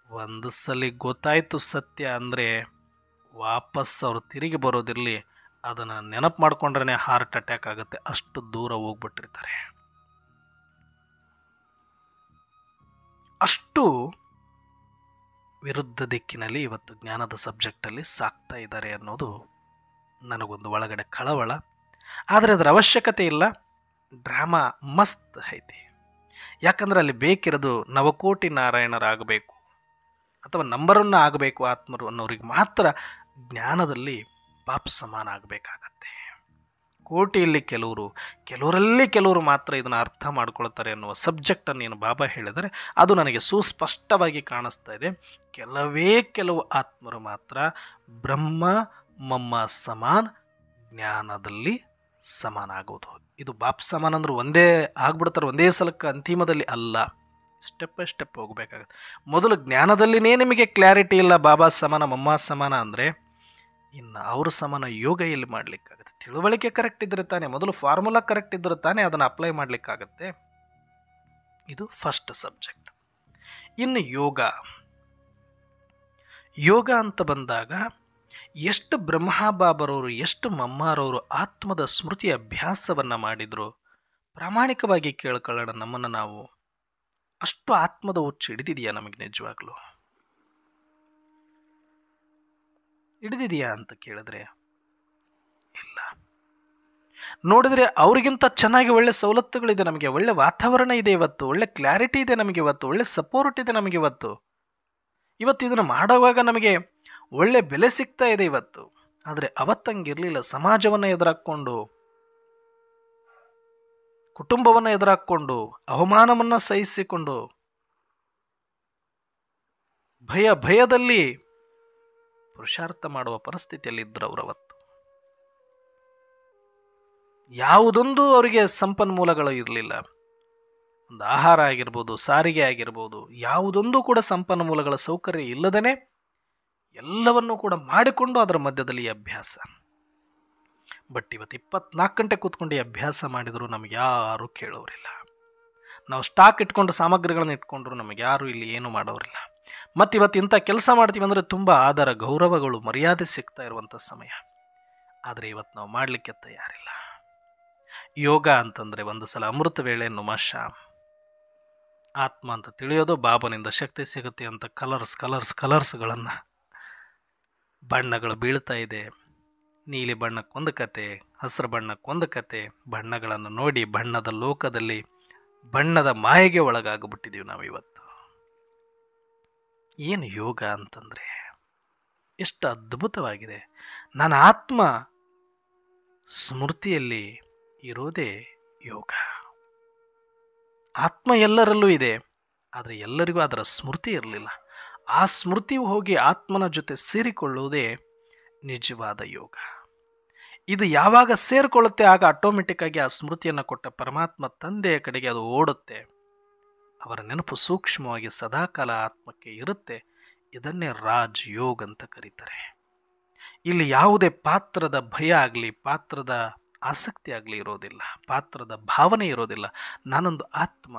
ಒಂದು ಸಲ ಗೊತ್ತಾಯ್ತು ಸತ್ಯ ಅಂದರೆ ವಾಪಸ್ ಅವರು ತಿರುಗಿ ಬರೋದಿರಲಿ, ಅದನ್ನು ನೆನಪು ಮಾಡ್ಕೊಂಡ್ರೆ ಹಾರ್ಟ್ ಅಟ್ಯಾಕ್ ಆಗುತ್ತೆ, ಅಷ್ಟು ದೂರ ಹೋಗ್ಬಿಟ್ಟಿರ್ತಾರೆ. ಅಷ್ಟು ವಿರುದ್ಧ ದಿಕ್ಕಿನಲ್ಲಿ ಇವತ್ತು ಜ್ಞಾನದ ಸಬ್ಜೆಕ್ಟಲ್ಲಿ ಸಾಕ್ತಾ ಇದ್ದಾರೆ ಅನ್ನೋದು ನನಗೊಂದು ಒಳಗಡೆ ಕಳವಳ. ಆದರೆ ಅದರ ಅವಶ್ಯಕತೆ ಇಲ್ಲ. ಡ್ರಾಮಾ ಮಸ್ತ್ ಐತಿ. ಯಾಕಂದರೆ ಅಲ್ಲಿ ಬೇಕಿರೋದು ನವಕೋಟಿ ನಾರಾಯಣರಾಗಬೇಕು ಅಥವಾ ನಂಬರನ್ನು ಆಗಬೇಕು ಆತ್ಮರು ಅನ್ನೋರಿಗೆ ಮಾತ್ರ ಜ್ಞಾನದಲ್ಲಿ ಬಾಪ್ ಸಮಾನ ಆಗಬೇಕಾಗತ್ತೆ. ಕೋಟಿಯಲ್ಲಿ ಕೆಲವರಲ್ಲಿ ಕೆಲವರು ಮಾತ್ರ ಇದನ್ನು ಅರ್ಥ ಮಾಡ್ಕೊಳ್ತಾರೆ ಅನ್ನುವ ಸಬ್ಜೆಕ್ಟನ್ನು ಏನು ಬಾಬಾ ಹೇಳಿದರೆ ಅದು ನನಗೆ ಸುಸ್ಪಷ್ಟವಾಗಿ ಕಾಣಿಸ್ತಾ ಇದೆ. ಕೆಲವು ಆತ್ಮರು ಮಾತ್ರ ಬ್ರಹ್ಮ ಮಮ್ಮ ಸಮಾನ್ ಜ್ಞಾನದಲ್ಲಿ ಸಮಾನ ಆಗೋದು. ಇದು ಬಾಪ್ ಸಮಾನ ಅಂದ್ರೆ ಒಂದೇ ಆಗ್ಬಿಡ್ತಾರೆ, ಒಂದೇ ಸಲಕ್ಕೆ ಅಂತಿಮದಲ್ಲಿ ಅಲ್ಲ, ಸ್ಟೆಪ್ ಬೈ ಸ್ಟೆಪ್ ಹೋಗಬೇಕಾಗತ್ತೆ. ಮೊದಲು ಜ್ಞಾನದಲ್ಲಿನೇ ನಿಮಗೆ ಕ್ಲಾರಿಟಿ ಇಲ್ಲ ಬಾಬಾ ಸಮಾನ ಮಮ್ಮ ಸಮಾನ ಅಂದರೆ ಇನ್ನು ಅವ್ರ ಸಮಾನ ಯೋಗ ಎಲ್ಲಿ ಮಾಡಲಿಕ್ಕಾಗುತ್ತೆ? ತಿಳುವಳಿಕೆ ಕರೆಕ್ಟ್ ಇದ್ರೆ ತಾನೆ, ಮೊದಲು ಫಾರ್ಮುಲಾ ಕರೆಕ್ಟ್ ಇದ್ರೆ ತಾನೆ ಅದನ್ನು ಅಪ್ಲೈ ಮಾಡಲಿಕ್ಕಾಗತ್ತೆ. ಇದು ಫಸ್ಟ್ ಸಬ್ಜೆಕ್ಟ್. ಇನ್ನು ಯೋಗ ಅಂತ ಬಂದಾಗ ಎಷ್ಟು ಬ್ರಹ್ಮಬಾಬರವರು ಎಷ್ಟು ಮಮ್ಮಾರವರು ಆತ್ಮದ ಸ್ಮೃತಿ ಅಭ್ಯಾಸವನ್ನು ಮಾಡಿದ್ರು ಪ್ರಾಮಾಣಿಕವಾಗಿ ಕೇಳ್ಕೊಳ್ಳೋಣ. ನಮ್ಮನ್ನು ನಾವು ಅಷ್ಟು ಆತ್ಮದ ಹುಚ್ಚು ಹಿಡಿದಿದೆಯಾ ನಮಗೆ? ನಿಜವಾಗ್ಲೂ ಹಿಡಿದಿದೆಯಾ ಅಂತ ಕೇಳಿದ್ರೆ ಇಲ್ಲ. ನೋಡಿದ್ರೆ ಅವ್ರಿಗಿಂತ ಚೆನ್ನಾಗಿ ಒಳ್ಳೆ ಸವಲತ್ತುಗಳಿದೆ ನಮಗೆ, ಒಳ್ಳೆ ವಾತಾವರಣ ಇದೆ ಇವತ್ತು, ಒಳ್ಳೆ ಕ್ಲಾರಿಟಿ ಇದೆ ನಮಗೆ ಇವತ್ತು, ಒಳ್ಳೆ ಸಪೋರ್ಟ್ ಇದೆ ನಮಗೆ ಇವತ್ತು ಇದನ್ನು ಮಾಡುವಾಗ ನಮಗೆ ಒಳ್ಳೆ ಬೆಲೆ ಸಿಗ್ತಾ ಇದೆ ಇವತ್ತು. ಆದರೆ ಅವತ್ತಂಗಿರಲಿಲ್ಲ. ಸಮಾಜವನ್ನು ಎದುರಾಕೊಂಡು, ಕುಟುಂಬವನ್ನು ಎದುರಾಕೊಂಡು, ಅವಮಾನವನ್ನು ಸಹಿಸಿಕೊಂಡು, ಭಯದಲ್ಲಿ ಪುರುಷಾರ್ಥ ಮಾಡುವ ಪರಿಸ್ಥಿತಿಯಲ್ಲಿದ್ದರು ಅವರವತ್ತು. ಯಾವುದೊಂದು ಅವರಿಗೆ ಸಂಪನ್ಮೂಲಗಳು ಇರಲಿಲ್ಲ. ಒಂದು ಆಹಾರ ಆಗಿರ್ಬೋದು, ಸಾರಿಗೆ ಆಗಿರ್ಬೋದು, ಯಾವುದೊಂದು ಕೂಡ ಸಂಪನ್ಮೂಲಗಳ ಸೌಕರ್ಯ ಇಲ್ಲದೇ ಎಲ್ಲವನ್ನೂ ಕೂಡ ಮಾಡಿಕೊಂಡು ಅದರ ಮಧ್ಯದಲ್ಲಿ ಅಭ್ಯಾಸ. ಬಟ್ ಇವತ್ತು 24 ಗಂಟೆ ಕೂತ್ಕೊಂಡು ಈ ಅಭ್ಯಾಸ ಮಾಡಿದರೂ ನಮಗೆ ಯಾರೂ ಕೇಳೋರಿಲ್ಲ. ನಾವು ಸ್ಟಾಕ್ ಇಟ್ಕೊಂಡು ಸಾಮಗ್ರಿಗಳನ್ನು ಇಟ್ಕೊಂಡ್ರು ನಮಗೆ ಯಾರೂ ಇಲ್ಲಿ ಏನೂ ಮಾಡೋರಿಲ್ಲ. ಮತ್ತು ಇವತ್ತು ಇಂಥ ಕೆಲಸ ಮಾಡ್ತೀವಿ ಅಂದರೆ ತುಂಬ ಆದರ ಗೌರವಗಳು ಮರ್ಯಾದೆ ಸಿಗ್ತಾ ಇರುವಂಥ ಸಮಯ. ಆದರೆ ಇವತ್ತು ನಾವು ಮಾಡಲಿಕ್ಕೆ ತಯಾರಿಲ್ಲ. ಯೋಗ ಅಂತಂದರೆ ಒಂದು ಸಲ ಅಮೃತ ವೇಳೆ ನುಮಶ ಆತ್ಮ ಅಂತ ತಿಳಿಯೋದು, ಬಾಬನಿಂದ ಶಕ್ತಿ ಸಿಗುತ್ತೆ ಅಂತ ಕಲರ್ಸ್ಗಳನ್ನು ಬಣ್ಣಗಳು ಬೀಳ್ತಾ ಇದೆ. ನೀಲಿ ಬಣ್ಣಕ್ಕೊಂದು ಕತೆ, ಹಸಿರು ಬಣ್ಣಕ್ಕೊಂದು ಕತೆ, ಬಣ್ಣಗಳನ್ನು ನೋಡಿ ಬಣ್ಣದ ಲೋಕದಲ್ಲಿ ಬಣ್ಣದ ಮಾಯೆಗೆ ಒಳಗಾಗಿಬಿಟ್ಟಿದ್ದೀವಿ ನಾವು ಇವತ್ತು. ಏನು ಯೋಗ ಅಂತಂದರೆ ಎಷ್ಟು ಅದ್ಭುತವಾಗಿದೆ. ನನ್ನ ಆತ್ಮ ಸ್ಮೃತಿಯಲ್ಲಿ ಇರೋದೇ ಯೋಗ. ಆತ್ಮ ಎಲ್ಲರಲ್ಲೂ ಇದೆ, ಆದರೆ ಎಲ್ಲರಿಗೂ ಅದರ ಸ್ಮೃತಿ ಇರಲಿಲ್ಲ. ಆ ಸ್ಮೃತಿ ಹೋಗಿ ಆತ್ಮನ ಜೊತೆ ಸೇರಿಕೊಳ್ಳುವುದೇ ನಿಜವಾದ ಯೋಗ. ಇದು ಯಾವಾಗ ಸೇರಿಕೊಳ್ಳುತ್ತೆ ಆಗ ಆಟೋಮೆಟಿಕ್ಕಾಗಿ ಆ ಸ್ಮೃತಿಯನ್ನು ಕೊಟ್ಟ ಪರಮಾತ್ಮ ತಂದೆಯ ಕಡೆಗೆ ಅದು ಓಡುತ್ತೆ. ಅವರ ನೆನಪು ಸೂಕ್ಷ್ಮವಾಗಿ ಸದಾಕಾಲ ಆತ್ಮಕ್ಕೆ ಇರುತ್ತೆ. ಇದನ್ನೇ ರಾಜ್ ಯೋಗ್ ಅಂತ ಕರೀತಾರೆ. ಇಲ್ಲಿ ಯಾವುದೇ ಪಾತ್ರದ ಭಯ ಆಗಲಿ, ಪಾತ್ರದ ಆಸಕ್ತಿ ಆಗಲಿ ಇರೋದಿಲ್ಲ, ಪಾತ್ರದ ಭಾವನೆ ಇರೋದಿಲ್ಲ. ನಾನೊಂದು ಆತ್ಮ,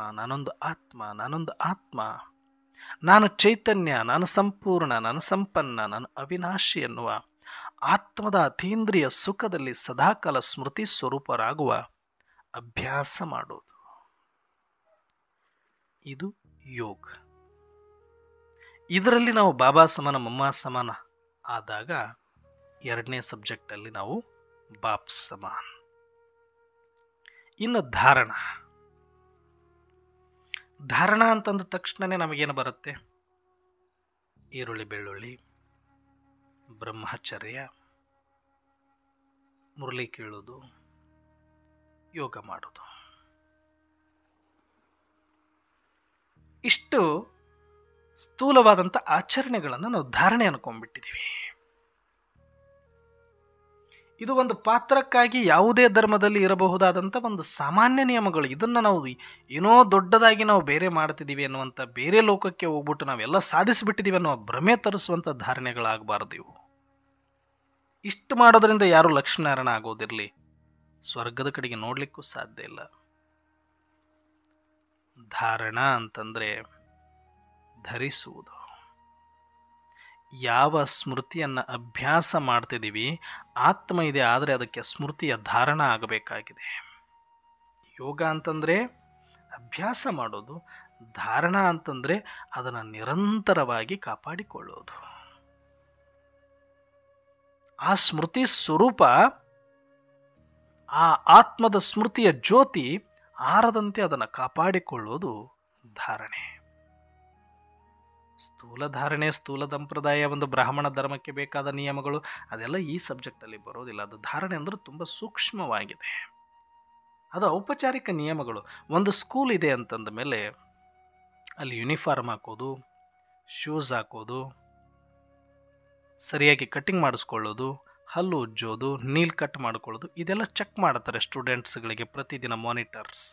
ನಾನು ಚೈತನ್ಯ, ನಾನು ಸಂಪೂರ್ಣ, ನಾನು ಸಂಪನ್ನ, ನಾನು ಅವಿನಾಶಿ ಎನ್ನುವ ಆತ್ಮದ ಅತೀಂದ್ರಿಯ ಸುಖದಲ್ಲಿ ಸದಾಕಾಲ ಸ್ಮೃತಿ ಸ್ವರೂಪರಾಗುವ ಅಭ್ಯಾಸ ಮಾಡೋದು. ಇದು ಯೋಗ. ಇದರಲ್ಲಿ ನಾವು ಬಾಬಾ ಸಮಾನ ಮಮ್ಮ ಸಮಾನ ಆದಾಗ ಎರಡನೇ ಸಬ್ಜೆಕ್ಟಲ್ಲಿ ನಾವು ಬಾಪ್ ಸಮಾನ್. ಇನ್ನು ಧಾರಣ ಅಂತಂದ ತಕ್ಷಣನೇ ನಮಗೇನು ಬರುತ್ತೆ? ಈರುಳ್ಳಿ ಬೆಳ್ಳುಳ್ಳಿ, ಬ್ರಹ್ಮಚರ್ಯ, ಮುರಳಿ ಕೇಳೋದು, ಯೋಗ ಮಾಡೋದು. ಇಷ್ಟು ಸ್ಥೂಲವಾದಂಥ ಆಚರಣೆಗಳನ್ನು ನಾವು ಧಾರಣೆ ಅನ್ಕೊಂಡ್ಬಿಟ್ಟಿದ್ದೀವಿ. ಇದು ಒಂದು ಪಾತ್ರಕ್ಕಾಗಿ ಯಾವುದೇ ಧರ್ಮದಲ್ಲಿ ಇರಬಹುದಾದಂಥ ಒಂದು ಸಾಮಾನ್ಯ ನಿಯಮಗಳು. ಇದನ್ನು ನಾವು ಏನೋ ದೊಡ್ಡದಾಗಿ ನಾವು ಬೇರೆ ಮಾಡ್ತಿದ್ದೀವಿ ಅನ್ನುವಂಥ, ಬೇರೆ ಲೋಕಕ್ಕೆ ಹೋಗ್ಬಿಟ್ಟು ನಾವೆಲ್ಲ ಸಾಧಿಸಿಬಿಟ್ಟಿದ್ದೀವಿ ಅನ್ನೋ ಭ್ರಮೆ ತರಿಸುವಂಥ ಧಾರಣೆಗಳಾಗಬಾರ್ದು ಇವು. ಇಷ್ಟು ಮಾಡೋದ್ರಿಂದ ಯಾರು ಲಕ್ಷ್ಮೀನಾರಾಯಣ ಆಗೋದಿರಲಿ, ಸ್ವರ್ಗದ ಕಡೆಗೆ ನೋಡಲಿಕ್ಕೂ ಸಾಧ್ಯ ಇಲ್ಲ. ಧಾರಣ ಅಂತಂದರೆ ಧರಿಸುವುದು. ಯಾವ ಸ್ಮೃತಿಯನ್ನು ಅಭ್ಯಾಸ ಮಾಡ್ತಿದ್ದೀವಿ, ಆತ್ಮ ಇದೆ, ಆದರೆ ಅದಕ್ಕೆ ಸ್ಮೃತಿಯ ಧಾರಣ ಆಗಬೇಕಾಗಿದೆ. ಯೋಗ ಅಂತಂದರೆ ಅಭ್ಯಾಸ ಮಾಡೋದು, ಧಾರಣ ಅಂತಂದರೆ ಅದನ್ನು ನಿರಂತರವಾಗಿ ಕಾಪಾಡಿಕೊಳ್ಳೋದು. ಆ ಸ್ಮೃತಿ ಸ್ವರೂಪ, ಆ ಆತ್ಮದ ಸ್ಮೃತಿಯ ಜ್ಯೋತಿ ಆರದಂತೆ ಅದನ್ನು ಕಾಪಾಡಿಕೊಳ್ಳೋದು ಧಾರಣೆ. ಸ್ಥೂಲ ಧಾರಣೆ, ಸ್ಥೂಲ ಸಂಪ್ರದಾಯ, ಒಂದು ಬ್ರಾಹ್ಮಣ ಧರ್ಮಕ್ಕೆ ಬೇಕಾದ ನಿಯಮಗಳು, ಅದೆಲ್ಲ ಈ ಸಬ್ಜೆಕ್ಟಲ್ಲಿ ಬರೋದಿಲ್ಲ. ಅದು ಧಾರಣೆ ಅಂದರೆ ತುಂಬ ಸೂಕ್ಷ್ಮವಾಗಿದೆ. ಅದು ಔಪಚಾರಿಕ ನಿಯಮಗಳು. ಒಂದು ಸ್ಕೂಲ್ ಇದೆ ಅಂತಂದ ಮೇಲೆ ಅಲ್ಲಿ ಯೂನಿಫಾರ್ಮ್ ಹಾಕೋದು, ಶೂಸ್ ಹಾಕೋದು, ಸರಿಯಾಗಿ ಕಟ್ಟಿಂಗ್ ಮಾಡಿಸ್ಕೊಳ್ಳೋದು, ಹಲ್ಲು ಉಜ್ಜೋದು, ನೀಲ್ ಕಟ್ ಮಾಡ್ಕೊಳ್ಳೋದು, ಇದೆಲ್ಲ ಚೆಕ್ ಮಾಡ್ತಾರೆ ಸ್ಟೂಡೆಂಟ್ಸ್ಗಳಿಗೆ ಪ್ರತಿದಿನ ಮಾನಿಟರ್ಸ್.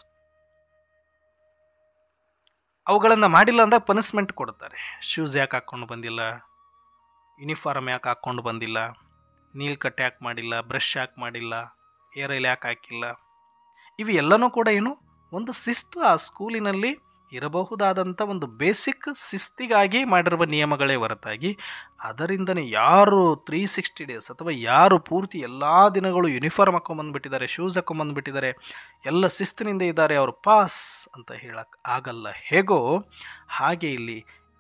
ಅವುಗಳನ್ನು ಮಾಡಿಲ್ಲ ಅಂದಾಗ ಪನಿಷ್ಮೆಂಟ್ ಕೊಡ್ತಾರೆ. ಶೂಸ್ ಯಾಕೆ ಹಾಕ್ಕೊಂಡು ಬಂದಿಲ್ಲ, ಯೂನಿಫಾರ್ಮ್ ಯಾಕೆ ಹಾಕ್ಕೊಂಡು ಬಂದಿಲ್ಲ, ನೀಲ್ ಕಟ್ ಯಾಕೆ ಮಾಡಿಲ್ಲ, ಬ್ರಷ್ ಯಾಕೆ ಮಾಡಿಲ್ಲ, ಹೇರ್ ಆಯಿಲ್ ಯಾಕೆ ಹಾಕಿಲ್ಲ, ಇವು ಎಲ್ಲನೂ ಕೂಡ ಏನು ಒಂದು ಶಿಸ್ತು. ಆ ಸ್ಕೂಲಿನಲ್ಲಿ ಇರಬಹುದಾದಂಥ ಒಂದು ಬೇಸಿಕ್ ಶಿಸ್ತಿಗಾಗಿ ಮಾಡಿರುವ ನಿಯಮಗಳೇ ಹೊರತಾಗಿ ಅದರಿಂದನೇ ಯಾರು 360 ಡೇಸ್ ಅಥವಾ ಯಾರು ಪೂರ್ತಿ ಎಲ್ಲ ದಿನಗಳು ಯೂನಿಫಾರ್ಮ್ ಹಾಕೊಂಬಂದುಬಿಟ್ಟಿದ್ದಾರೆ, ಶೂಸ್ ಹಾಕೊಂಬಂದುಬಿಟ್ಟಿದ್ದಾರೆ, ಎಲ್ಲ ಶಿಸ್ತಿನಿಂದ ಇದ್ದಾರೆ, ಅವರು ಪಾಸ್ ಅಂತ ಹೇಳಕ್ಕೆ ಆಗಲ್ಲ. ಹೇಗೋ ಹಾಗೆ ಇಲ್ಲಿ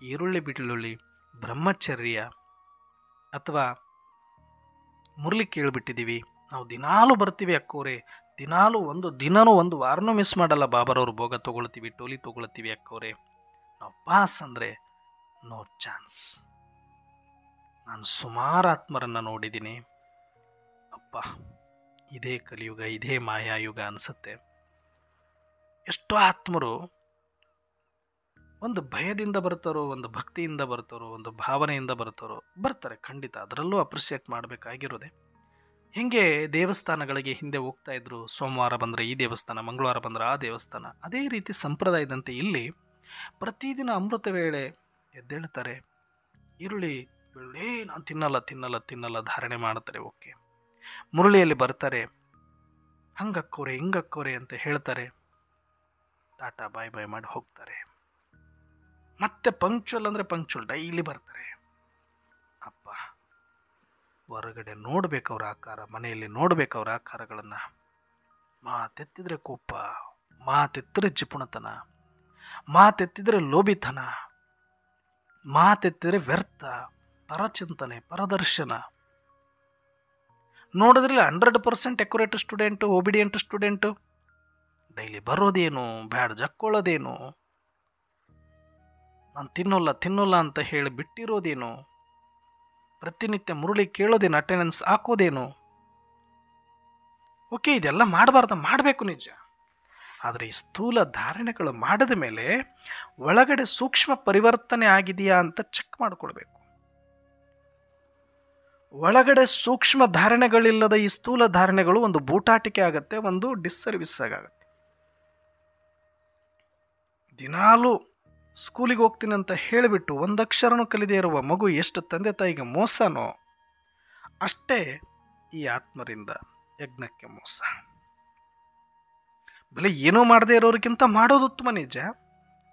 ಈರುಳ್ಳಿ ಬಿಟುಳ್ಳಿ ಬ್ರಹ್ಮಚರ್ಯ ಅಥವಾ ಮುರಳಿ ಕೇಳಿಬಿಟ್ಟಿದ್ದೀವಿ, ನಾವು ದಿನಾಲೂ ಬರ್ತೀವಿ ಅಕ್ಕೋರೆ, ದಿನಾಲೂ ಒಂದು ವಾರನೂ ಮಿಸ್ ಮಾಡಲ್ಲ, ಬಾಬರವ್ರು ಭೋಗ ತೊಗೊಳ್ತೀವಿ, ಟೋಲಿ ತೊಗೊಳ್ತೀವಿ ಅಕ್ಕವ್ರೆ, ನಾವು ಪಾಸ್ ಅಂದರೆ ನೋ ಚಾನ್ಸ್. ನಾನು ಸುಮಾರು ಆತ್ಮರನ್ನು ನೋಡಿದ್ದೀನಿ. ಅಪ್ಪ, ಇದೇ ಕಲಿಯುಗ, ಇದೇ ಮಾಯಾಯುಗ ಅನಿಸುತ್ತೆ. ಎಷ್ಟೋ ಆತ್ಮರು ಒಂದು ಭಯದಿಂದ ಬರ್ತಾರೋ, ಒಂದು ಭಕ್ತಿಯಿಂದ ಬರ್ತಾರೋ, ಒಂದು ಭಾವನೆಯಿಂದ ಬರ್ತಾರೆ ಖಂಡಿತ, ಅದರಲ್ಲೂ ಅಪ್ರಿಸಿಯೇಟ್ ಮಾಡಬೇಕಾಗಿರೋದೆ. ಹೀಗೆ ದೇವಸ್ಥಾನಗಳಿಗೆ ಹಿಂದೆ ಹೋಗ್ತಾ ಇದ್ರು, ಸೋಮವಾರ ಬಂದರೆ ಈ ದೇವಸ್ಥಾನ, ಮಂಗಳವಾರ ಬಂದರೆ ಆ ದೇವಸ್ಥಾನ. ಅದೇ ರೀತಿ ಸಂಪ್ರದಾಯದಂತೆ ಇಲ್ಲಿ ಪ್ರತಿದಿನ ಅಮೃತ ವೇಳೆ ಎದ್ದೇಳ್ತಾರೆ, ಈರುಳ್ಳಿ ಬೆಳ್ಳಿ ನಾನು ತಿನ್ನಲ್ಲ ಧಾರಣೆ ಮಾಡ್ತಾರೆ. ಓಕೆ, ಮುರಳಿಯಲ್ಲಿ ಬರ್ತಾರೆ, ಹಂಗಕ್ಕೋರೆ ಹಿಂಗಕ್ಕೋರೆ ಅಂತ ಹೇಳ್ತಾರೆ, ಟಾಟಾ ಬಾಯ್ ಬಾಯ್ ಮಾಡಿ ಹೋಗ್ತಾರೆ. ಮತ್ತೆ ಪಂಕ್ಚುವಲ್ ಅಂದರೆ ಪಂಕ್ಚುವಲ್, ಡೈಲಿ ಬರ್ತಾರೆ. ಅಪ್ಪ, ಹೊರಗಡೆ ನೋಡ್ಬೇಕವ್ರ ಆಕಾರ, ಮನೆಯಲ್ಲಿ ನೋಡ್ಬೇಕವ್ರ ಆಕಾರಗಳನ್ನು. ಮಾತೆತ್ತಿದ್ರೆ ಕೋಪ, ಮಾತೆತ್ತಿದ್ರೆ ಜಿಪುಣತನ, ಮಾತೆತ್ತಿದ್ರೆ ಲೋಭಿತನ, ಮಾತೆತ್ತಿದ್ರೆ ವ್ಯರ್ಥ, ಪರಚಿಂತನೆ, ಪರದರ್ಶನ. ನೋಡಿದ್ರಲ್ಲಿ 100% accurate student, obedient student. Daily ಬರೋದೇನು, ಬ್ಯಾಡ್ ಜಕ್ಕೊಳ್ಳೋದೇನು, ನಾನು ತಿನ್ನೋಲ್ಲ ಅಂತ ಹೇಳಿ ಬಿಟ್ಟಿರೋದೇನು, ಪ್ರತಿನಿತ್ಯ ಮುರಳಿ ಕೇಳೋದೇನು, ಅಟೆಂಡೆನ್ಸ್ ಹಾಕೋದೇನು. ಓಕೆ, ಇದೆಲ್ಲ ಮಾಡಬೇಕು ನಿಜ. ಆದರೆ ಈ ಸ್ಥೂಲ ಧಾರಣೆಗಳು ಮಾಡಿದ ಮೇಲೆ ಒಳಗಡೆ ಸೂಕ್ಷ್ಮ ಪರಿವರ್ತನೆ ಆಗಿದೆಯಾ ಅಂತ ಚೆಕ್ ಮಾಡಿಕೊಳ್ಬೇಕು. ಒಳಗಡೆ ಸೂಕ್ಷ್ಮ ಧಾರಣೆಗಳಿಲ್ಲದ ಈ ಸ್ಥೂಲ ಧಾರಣೆಗಳು ಒಂದು ಬೂಟಾಟಿಕೆ ಆಗುತ್ತೆ, ಒಂದು ಡಿಸ್ಸರ್ವಿಸ್ ಆಗುತ್ತೆ. ದಿನಾಲೂ ಸ್ಕೂಲಿಗೆ ಹೋಗ್ತೀನಿ ಅಂತ ಹೇಳಿಬಿಟ್ಟು ಒಂದಕ್ಷರನೂ ಕಲಿದೇ ಇರುವ ಮಗು ಎಷ್ಟು ತಂದೆ ತಾಯಿಗೆ ಮೋಸನೋ, ಅಷ್ಟೇ ಈ ಆತ್ಮರಿಂದ ಯಜ್ಞಕ್ಕೆ ಮೋಸ. ಬೆಲೆ ಏನೂ ಮಾಡದೇ ಇರೋರಿಗಿಂತ ಮಾಡೋದು ಉತ್ತಮ ನಿಜ.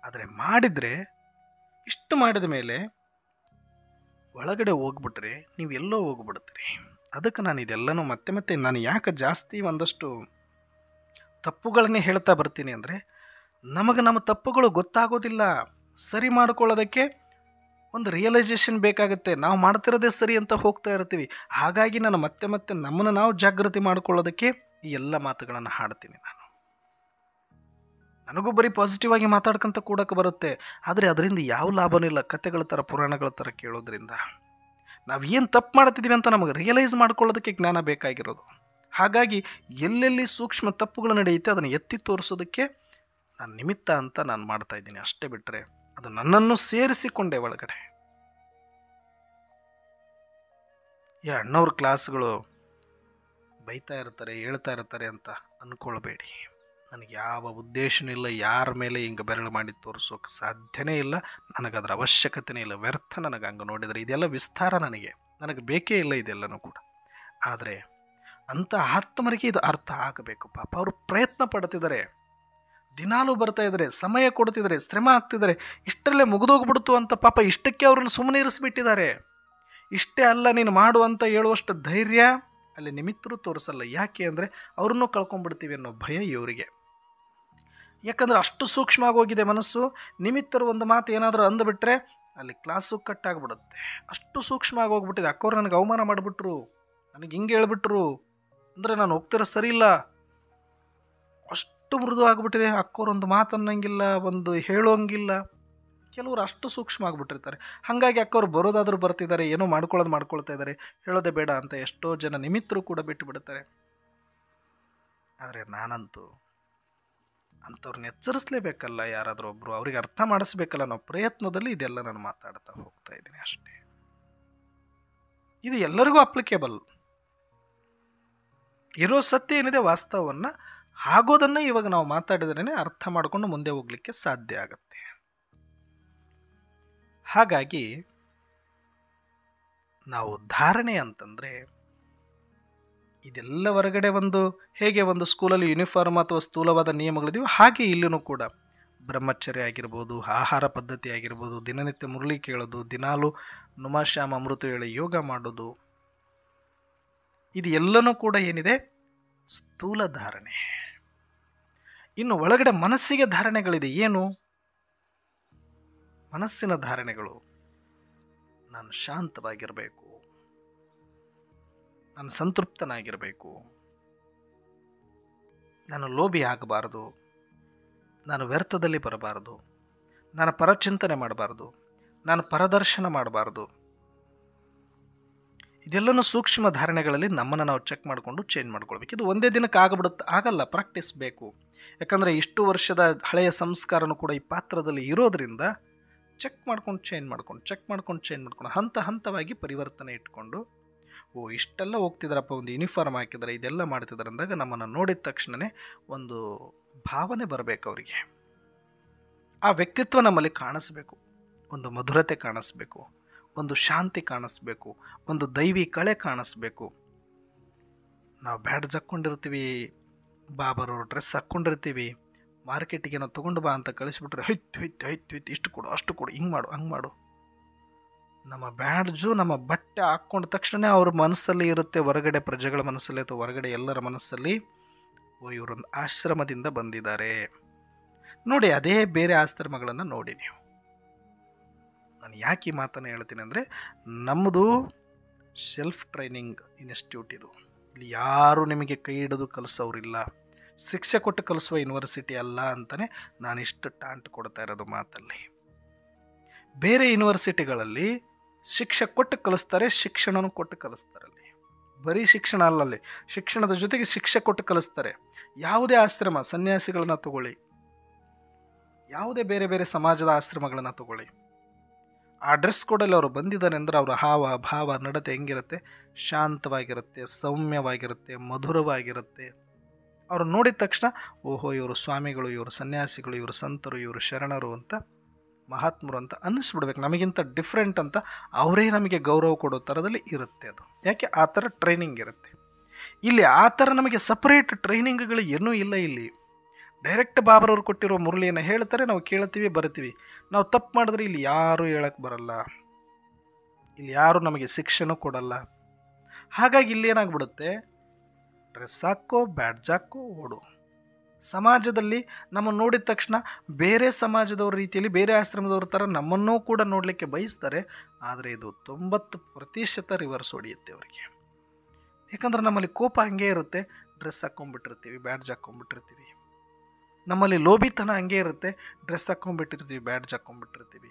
ಆದರೆ ಮಾಡಿದರೆ, ಇಷ್ಟು ಮಾಡಿದ ಮೇಲೆ ಒಳಗಡೆ ಹೋಗ್ಬಿಟ್ರೆ ನೀವು ಎಲ್ಲೋ ಹೋಗ್ಬಿಡ್ತೀರಿ. ಅದಕ್ಕೆ ನಾನು ಇದೆಲ್ಲನೂ ಮತ್ತೆ ನಾನು ಯಾಕೆ ಜಾಸ್ತಿ ಒಂದಷ್ಟು ತಪ್ಪುಗಳನ್ನೇ ಹೇಳ್ತಾ ಬರ್ತೀನಿ ಅಂದರೆ, ನಮಗೆ ನಮ್ಮ ತಪ್ಪುಗಳು ಗೊತ್ತಾಗೋದಿಲ್ಲ. ಸರಿ ಮಾಡ್ಕೊಳ್ಳೋದಕ್ಕೆ ಒಂದು ರಿಯಲೈಸೇಷನ್ ಬೇಕಾಗುತ್ತೆ. ನಾವು ಮಾಡ್ತಿರೋದೇ ಸರಿ ಅಂತ ಹೋಗ್ತಾ ಇರ್ತೀವಿ. ಹಾಗಾಗಿ ನಾನು ಮತ್ತೆ ನಮ್ಮನ್ನು ನಾವು ಜಾಗೃತಿ ಮಾಡ್ಕೊಳ್ಳೋದಕ್ಕೆ ಈ ಎಲ್ಲ ಮಾತುಗಳನ್ನು ಹಾಡ್ತೀನಿ. ನನಗೂ ಬರೀ ಪಾಸಿಟಿವ್ ಆಗಿ ಮಾತಾಡ್ಕೊಂತ ಕೂಡಕ್ಕೆ ಬರುತ್ತೆ. ಆದರೆ ಅದರಿಂದ ಯಾವ ಲಾಭನೂ ಇಲ್ಲ. ಕತೆಗಳ ಥರ, ಪುರಾಣಗಳ ಥರ ಕೇಳೋದ್ರಿಂದ ನಾವು ಏನು ತಪ್ಪು ಮಾಡ್ತಿದ್ದೀವಿ ಅಂತ ನಮಗೆ ರಿಯಲೈಸ್ ಮಾಡ್ಕೊಳ್ಳೋದಕ್ಕೆ ಜ್ಞಾನ ಬೇಕಾಗಿರೋದು. ಹಾಗಾಗಿ ಎಲ್ಲೆಲ್ಲಿ ಸೂಕ್ಷ್ಮ ತಪ್ಪುಗಳು ನಡೆಯುತ್ತೆ ಅದನ್ನು ಎತ್ತಿ ತೋರಿಸೋದಕ್ಕೆ ನಾನು ನಿಮಿತ್ತ ಅಂತ ನಾನು ಮಾಡ್ತಾ ಇದ್ದೀನಿ. ಅಷ್ಟೇ ಬಿಟ್ಟರೆ ಅದು ನನ್ನನ್ನು ಸೇರಿಸಿಕೊಂಡೆ ಒಳಗಡೆ. ಈ ಅಣ್ಣವ್ರ ಕ್ಲಾಸ್ಗಳು ಬೈತಾ ಇರ್ತಾರೆ, ಹೇಳ್ತಾ ಇರ್ತಾರೆ ಅಂತ ಅಂದ್ಕೊಳ್ಬೇಡಿ. ನನಗೆ ಯಾವ ಉದ್ದೇಶನೂ ಇಲ್ಲ, ಯಾರ ಮೇಲೆ ಹಿಂಗೆ ಬೆರಳು ಮಾಡಿ ತೋರಿಸೋಕೆ ಸಾಧ್ಯನೇ ಇಲ್ಲ. ನನಗದರ ಅವಶ್ಯಕತೆನೇ ಇಲ್ಲ. ವ್ಯರ್ಥ ನನಗೆ ಹಂಗೆ ನೋಡಿದರೆ. ಇದೆಲ್ಲ ವಿಸ್ತಾರ ನನಗೆ ಬೇಕೇ ಇಲ್ಲ ಇದೆಲ್ಲನೂ ಕೂಡ. ಆದರೆ ಅಂಥ ಆತ್ಮರಿಗೆ ಇದು ಅರ್ಥ ಆಗಬೇಕು. ಪಾಪ ಅವರು ಪ್ರಯತ್ನ ಪಡ್ತಿದ್ದಾರೆ, ದಿನಾಲೂ ಬರ್ತಾ ಇದ್ದಾರೆ, ಸಮಯ ಕೊಡ್ತಿದ್ದಾರೆ, ಶ್ರಮ ಆಗ್ತಿದ್ದಾರೆ. ಇಷ್ಟರಲ್ಲೇ ಮುಗಿದೋಗ್ಬಿಡ್ತು ಅಂತ ಪಾಪ ಇಷ್ಟಕ್ಕೆ ಅವ್ರನ್ನ ಸುಮ್ಮನೆ ಇರಿಸ್ಬಿಟ್ಟಿದ್ದಾರೆ. ಇಷ್ಟೇ ಅಲ್ಲ ನೀನು ಮಾಡು ಅಂತ ಹೇಳುವಷ್ಟು ಧೈರ್ಯ ಅಲ್ಲಿ ನಿಮಿತ್ತರು ತೋರಿಸಲ್ಲ. ಯಾಕೆ ಅಂದರೆ ಅವ್ರನ್ನೂ ಕಳ್ಕೊಂಡ್ಬಿಡ್ತೀವಿ ಅನ್ನೋ ಭಯ ಇವರಿಗೆ. ಯಾಕಂದರೆ ಅಷ್ಟು ಸೂಕ್ಷ್ಮ ಆಗೋಗಿದೆ ಮನಸ್ಸು. ನಿಮಿತ್ತರು ಒಂದು ಮಾತು ಏನಾದರೂ ಅಂದುಬಿಟ್ರೆ ಅಲ್ಲಿ ಕ್ಲಾಸು ಕಟ್ಟಾಗ್ಬಿಡುತ್ತೆ. ಅಷ್ಟು ಸೂಕ್ಷ್ಮ ಆಗೋಗ್ಬಿಟ್ಟಿದೆ. ಅಕ್ಕವ್ರು ನನಗೆ ಅವಮಾನ ಮಾಡಿಬಿಟ್ರು, ನನಗೆ ಹಿಂಗೆ ಹೇಳ್ಬಿಟ್ರು ಅಂದರೆ ನಾನು ಹೋಗ್ತಿರೋ ಸರಿ ಇಲ್ಲ, ಅಷ್ಟು ಮೃದು ಆಗಿಬಿಟ್ಟಿದೆ. ಅಕ್ಕವ್ರು ಒಂದು ಮಾತನ್ನಂಗಿಲ್ಲ, ಒಂದು ಹೇಳೋಂಗಿಲ್ಲ. ಕೆಲವರು ಅಷ್ಟು ಸೂಕ್ಷ್ಮ ಆಗಿಬಿಟ್ಟಿರ್ತಾರೆ. ಹಾಗಾಗಿ ಅಕ್ಕವ್ರು ಬರೋದಾದರೂ ಬರ್ತಿದ್ದಾರೆ, ಏನೋ ಮಾಡ್ಕೊಳ್ತಾ ಇದ್ದಾರೆ, ಹೇಳೋದೇ ಬೇಡ ಅಂತ ಎಷ್ಟೋ ಜನ ನಿಮಿತ್ತರು ಕೂಡ ಬಿಟ್ಟು ಬಿಡ್ತಾರೆ. ಆದರೆ ನಾನಂತೂ ಅಂಥವ್ರನ್ನ ಎಚ್ಚರಿಸಲೇಬೇಕಲ್ಲ, ಯಾರಾದರೂ ಒಬ್ಬರು ಅವ್ರಿಗೆ ಅರ್ಥ ಮಾಡಿಸ್ಬೇಕಲ್ಲ ಅನ್ನೋ ಪ್ರಯತ್ನದಲ್ಲಿ ಇದೆಲ್ಲ ನಾನು ಮಾತಾಡ್ತಾ ಹೋಗ್ತಾ ಇದ್ದೀನಿ ಅಷ್ಟೇ. ಇದು ಎಲ್ಲರಿಗೂ ಅಪ್ಲಿಕೇಬಲ್. ಇರೋ ಸತ್ಯ ಏನಿದೆ, ವಾಸ್ತವವನ್ನು ಆಗೋದನ್ನು ಇವಾಗ ನಾವು ಮಾತಾಡಿದ್ರೇ ಅರ್ಥ ಮಾಡಿಕೊಂಡು ಮುಂದೆ ಹೋಗ್ಲಿಕ್ಕೆ ಸಾಧ್ಯ ಆಗುತ್ತೆ. ಹಾಗಾಗಿ ನಾವು ಧಾರಣೆ ಅಂತಂದರೆ ಇದೆಲ್ಲ ಹೊರಗಡೆ ಹೇಗೆ ಒಂದು ಸ್ಕೂಲಲ್ಲಿ ಯೂನಿಫಾರ್ಮ್ ಅಥವಾ ಸ್ಥೂಲವಾದ ನಿಯಮಗಳಿದೆಯೋ ಹಾಗೆ ಇಲ್ಲಿನೂ ಕೂಡ ಬ್ರಹ್ಮಚರ್ಯ ಆಗಿರ್ಬೋದು, ಆಹಾರ ಪದ್ಧತಿ ಆಗಿರ್ಬೋದು, ದಿನನಿತ್ಯ ಮುರಳಿ ಕೇಳೋದು, ದಿನಾಲು ನುಮಾಶ್ಯಾಮ ಅಮೃತ ಹೇಳಿ ಯೋಗ ಮಾಡೋದು, ಇದು ಎಲ್ಲನೂ ಕೂಡ ಏನಿದೆ ಸ್ಥೂಲ ಧಾರಣೆ. ಇನ್ನು ಒಳಗಡೆ ಮನಸ್ಸಿಗೆ ಧಾರಣೆಗಳಿದೆ. ಏನು ಮನಸ್ಸಿನ ಧಾರಣೆಗಳು? ನಾನು ಶಾಂತವಾಗಿರಬೇಕು, ನಾನು ಸಂತೃಪ್ತನಾಗಿರಬೇಕು, ನಾನು ಲೋಭಿ ಆಗಬಾರ್ದು, ನಾನು ವ್ಯರ್ಥದಲ್ಲಿ ಬರಬಾರ್ದು, ನಾನು ಪರಚಿಂತನೆ ಮಾಡಬಾರ್ದು, ನಾನು ಪರದರ್ಶನ ಮಾಡಬಾರ್ದು. ಇದೆಲ್ಲನೂ ಸೂಕ್ಷ್ಮ ಧಾರಣೆಗಳಲ್ಲಿ ನಮ್ಮನ್ನು ನಾವು ಚೆಕ್ ಮಾಡಿಕೊಂಡು ಚೇಂಜ್ ಮಾಡ್ಕೊಳ್ಬೇಕು. ಇದು ಒಂದೇ ದಿನಕ್ಕೆ ಆಗಲ್ಲ, ಪ್ರಾಕ್ಟೀಸ್ ಬೇಕು. ಯಾಕಂದರೆ ಇಷ್ಟು ವರ್ಷದ ಹಳೆಯ ಸಂಸ್ಕಾರನೂ ಕೂಡ ಈ ಪಾತ್ರದಲ್ಲಿ ಇರೋದ್ರಿಂದ ಚೆಕ್ ಮಾಡ್ಕೊಂಡು ಚೇಂಜ್ ಮಾಡ್ಕೊಂಡು ಹಂತ ಹಂತವಾಗಿ ಪರಿವರ್ತನೆ ಇಟ್ಕೊಂಡು, ಇಷ್ಟೆಲ್ಲ ಹೋಗ್ತಿದ್ದಾರಪ್ಪ, ಒಂದು ಯೂನಿಫಾರ್ಮ್ ಹಾಕಿದ್ದಾರೆ, ಇದೆಲ್ಲ ಮಾಡ್ತಿದ್ದಾರೆ ಅಂದಾಗ ನಮ್ಮನ್ನು ನೋಡಿದ ತಕ್ಷಣವೇ ಒಂದು ಭಾವನೆ ಬರಬೇಕು ಅವರಿಗೆ. ಆ ವ್ಯಕ್ತಿತ್ವ ನಮ್ಮಲ್ಲಿ ಕಾಣಿಸ್ಬೇಕು, ಒಂದು ಮಧುರತೆ ಕಾಣಿಸ್ಬೇಕು, ಒಂದು ಶಾಂತಿ ಕಾಣಿಸ್ಬೇಕು, ಒಂದು ದೈವಿ ಕಳೆ ಕಾಣಿಸ್ಬೇಕು. ನಾವು ಬ್ಯಾಡ್ಜ್ ಹಾಕ್ಕೊಂಡಿರ್ತೀವಿ, ಬಾಬರವ್ರ ಡ್ರೆಸ್ ಹಾಕ್ಕೊಂಡಿರ್ತೀವಿ, ಮಾರ್ಕೆಟಿಗೆ ನಾವು ತೊಗೊಂಡು ಬಾ ಅಂತ ಕಳಿಸ್ಬಿಟ್ರೆ ಹೊಯ್ತು ಇಷ್ಟು ಕೊಡು ಅಷ್ಟು ಕೊಡು, ಹಿಂಗೆ ಮಾಡು ಹಂಗೆ ಮಾಡು. ನಮ್ಮ ಬ್ಯಾಡ್ಜು ನಮ್ಮ ಬಟ್ಟೆ ಹಾಕ್ಕೊಂಡ ತಕ್ಷಣ ಅವ್ರ ಮನಸ್ಸಲ್ಲಿ ಇರುತ್ತೆ, ಹೊರಗಡೆ ಪ್ರಜೆಗಳ ಮನಸ್ಸಲ್ಲಿ ಅಥವಾ ಹೊರಗಡೆ ಎಲ್ಲರ ಮನಸ್ಸಲ್ಲಿ, ಇವರೊಂದು ಆಶ್ರಮದಿಂದ ಬಂದಿದ್ದಾರೆ ನೋಡಿ. ಅದೇ ಬೇರೆ ಆಶ್ರಮಗಳನ್ನು ನೋಡಿ ನೀವು. ನಾನು ಯಾಕೆ ಈ ಮಾತನ್ನು ಹೇಳ್ತೀನಿ ಅಂದರೆ, ನಮ್ಮದು ಸೆಲ್ಫ್ ಟ್ರೈನಿಂಗ್ ಇನ್ಸ್ಟಿಟ್ಯೂಟ್ ಇದು. ಇಲ್ಲಿ ಯಾರು ನಿಮಗೆ ಕೈ ಹಿಡಿದು ಕಲಿಸೋರಿಲ್ಲ, ಶಿಕ್ಷೆ ಕೊಟ್ಟು ಕಲಿಸುವ ಯೂನಿವರ್ಸಿಟಿ ಅಲ್ಲ ಅಂತಲೇ ನಾನಿಷ್ಟು ಟಾಂಟ್ ಕೊಡ್ತಾ ಇರೋದು ಮಾತಲ್ಲಿ. ಬೇರೆ ಯೂನಿವರ್ಸಿಟಿಗಳಲ್ಲಿ ಶಿಕ್ಷೆ ಕೊಟ್ಟು ಕಲಿಸ್ತಾರೆ, ಶಿಕ್ಷಣನೂ ಕೊಟ್ಟು ಕಲಿಸ್ತಾರೆ. ಅಲ್ಲಿ ಬರೀ ಶಿಕ್ಷಣ ಅಲ್ಲಲ್ಲಿ, ಶಿಕ್ಷಣದ ಜೊತೆಗೆ ಶಿಕ್ಷೆ ಕೊಟ್ಟು ಕಲಿಸ್ತಾರೆ. ಯಾವುದೇ ಆಶ್ರಮ, ಸನ್ಯಾಸಿಗಳನ್ನ ತಗೊಳ್ಳಿ, ಯಾವುದೇ ಬೇರೆ ಬೇರೆ ಸಮಾಜದ ಆಶ್ರಮಗಳನ್ನು ತಗೊಳ್ಳಿ, ಆ ಡ್ರೆಸ್ ಕೋಡಲ್ಲಿ ಅವರು ಬಂದಿದ್ದಾರೆ ಅಂದರೆ ಅವರ ಹಾವ ಭಾವ ನಡತೆ ಹೆಂಗಿರುತ್ತೆ? ಶಾಂತವಾಗಿರುತ್ತೆ, ಸೌಮ್ಯವಾಗಿರುತ್ತೆ, ಮಧುರವಾಗಿರುತ್ತೆ. ಅವರು ನೋಡಿದ ತಕ್ಷಣ ಇವರು ಸ್ವಾಮಿಗಳು, ಇವರು ಸನ್ಯಾಸಿಗಳು, ಇವರು ಸಂತರು, ಇವರು ಶರಣರು ಅಂತ, ಮಹಾತ್ಮರು ಅಂತ ಅನ್ನಿಸ್ಬಿಡ್ಬೇಕು. ನಮಗಿಂತ ಡಿಫ್ರೆಂಟ್ ಅಂತ ಅವರೇ ನಮಗೆ ಗೌರವ ಕೊಡೋ ಥರದಲ್ಲಿ ಇರುತ್ತೆ ಅದು. ಯಾಕೆ? ಆ ಥರ ಟ್ರೈನಿಂಗ್ ಇರುತ್ತೆ. ಇಲ್ಲಿ ಆ ಥರ ನಮಗೆ ಸಪ್ರೇಟ್ ಟ್ರೈನಿಂಗ್ಗಳು ಏನೂ ಇಲ್ಲ. ಇಲ್ಲಿ ಡೈರೆಕ್ಟ್ ಬಾಬರವ್ರು ಕೊಟ್ಟಿರೋ ಮುರಳಿಯನ್ನು ಹೇಳ್ತಾರೆ, ನಾವು ಕೇಳ್ತೀವಿ, ಬರ್ತೀವಿ. ನಾವು ತಪ್ಪು ಮಾಡಿದ್ರೆ ಇಲ್ಲಿ ಯಾರೂ ಹೇಳಕ್ಕೆ ಬರಲ್ಲ, ಇಲ್ಲಿ ಯಾರೂ ನಮಗೆ ಶಿಕ್ಷೆನೂ ಕೊಡಲ್ಲ. ಹಾಗಾಗಿ ಇಲ್ಲಿ ಏನಾಗ್ಬಿಡುತ್ತೆ, ಡ್ರೆಸ್ ಹಾಕೋ, ಬ್ಯಾಡ್ಜ್ ಹಾಕೋ, ಓಡು. ಸಮಾಜದಲ್ಲಿ ನಮ್ಮನ್ನು ನೋಡಿದ ತಕ್ಷಣ ಬೇರೆ ಸಮಾಜದವ್ರ ರೀತಿಯಲ್ಲಿ, ಬೇರೆ ಆಶ್ರಮದವ್ರ ಥರ ನಮ್ಮನ್ನೂ ಕೂಡ ನೋಡಲಿಕ್ಕೆ ಬಯಸ್ತಾರೆ. ಆದರೆ ಇದು 90% ರಿವರ್ಸ್ ಹೊಡೆಯುತ್ತೆ ಅವರಿಗೆ. ಯಾಕಂದ್ರೆ ನಮ್ಮಲ್ಲಿ ಕೋಪ ಹಂಗೆ ಇರುತ್ತೆ, ಡ್ರೆಸ್ ಹಾಕ್ಕೊಂಡ್ಬಿಟ್ಟಿರ್ತೀವಿ, ಬ್ಯಾಡ್ಜ್ ಹಾಕ್ಕೊಂಡ್ಬಿಟ್ಟಿರ್ತೀವಿ. ನಮ್ಮಲ್ಲಿ ಲೋಭಿತನ ಹಂಗೆ ಇರುತ್ತೆ, ಡ್ರೆಸ್ ಹಾಕ್ಕೊಂಡ್ಬಿಟ್ಟಿರ್ತೀವಿ, ಬ್ಯಾಡ್ಜ್ ಹಾಕ್ಕೊಂಡ್ಬಿಟ್ಟಿರ್ತೀವಿ.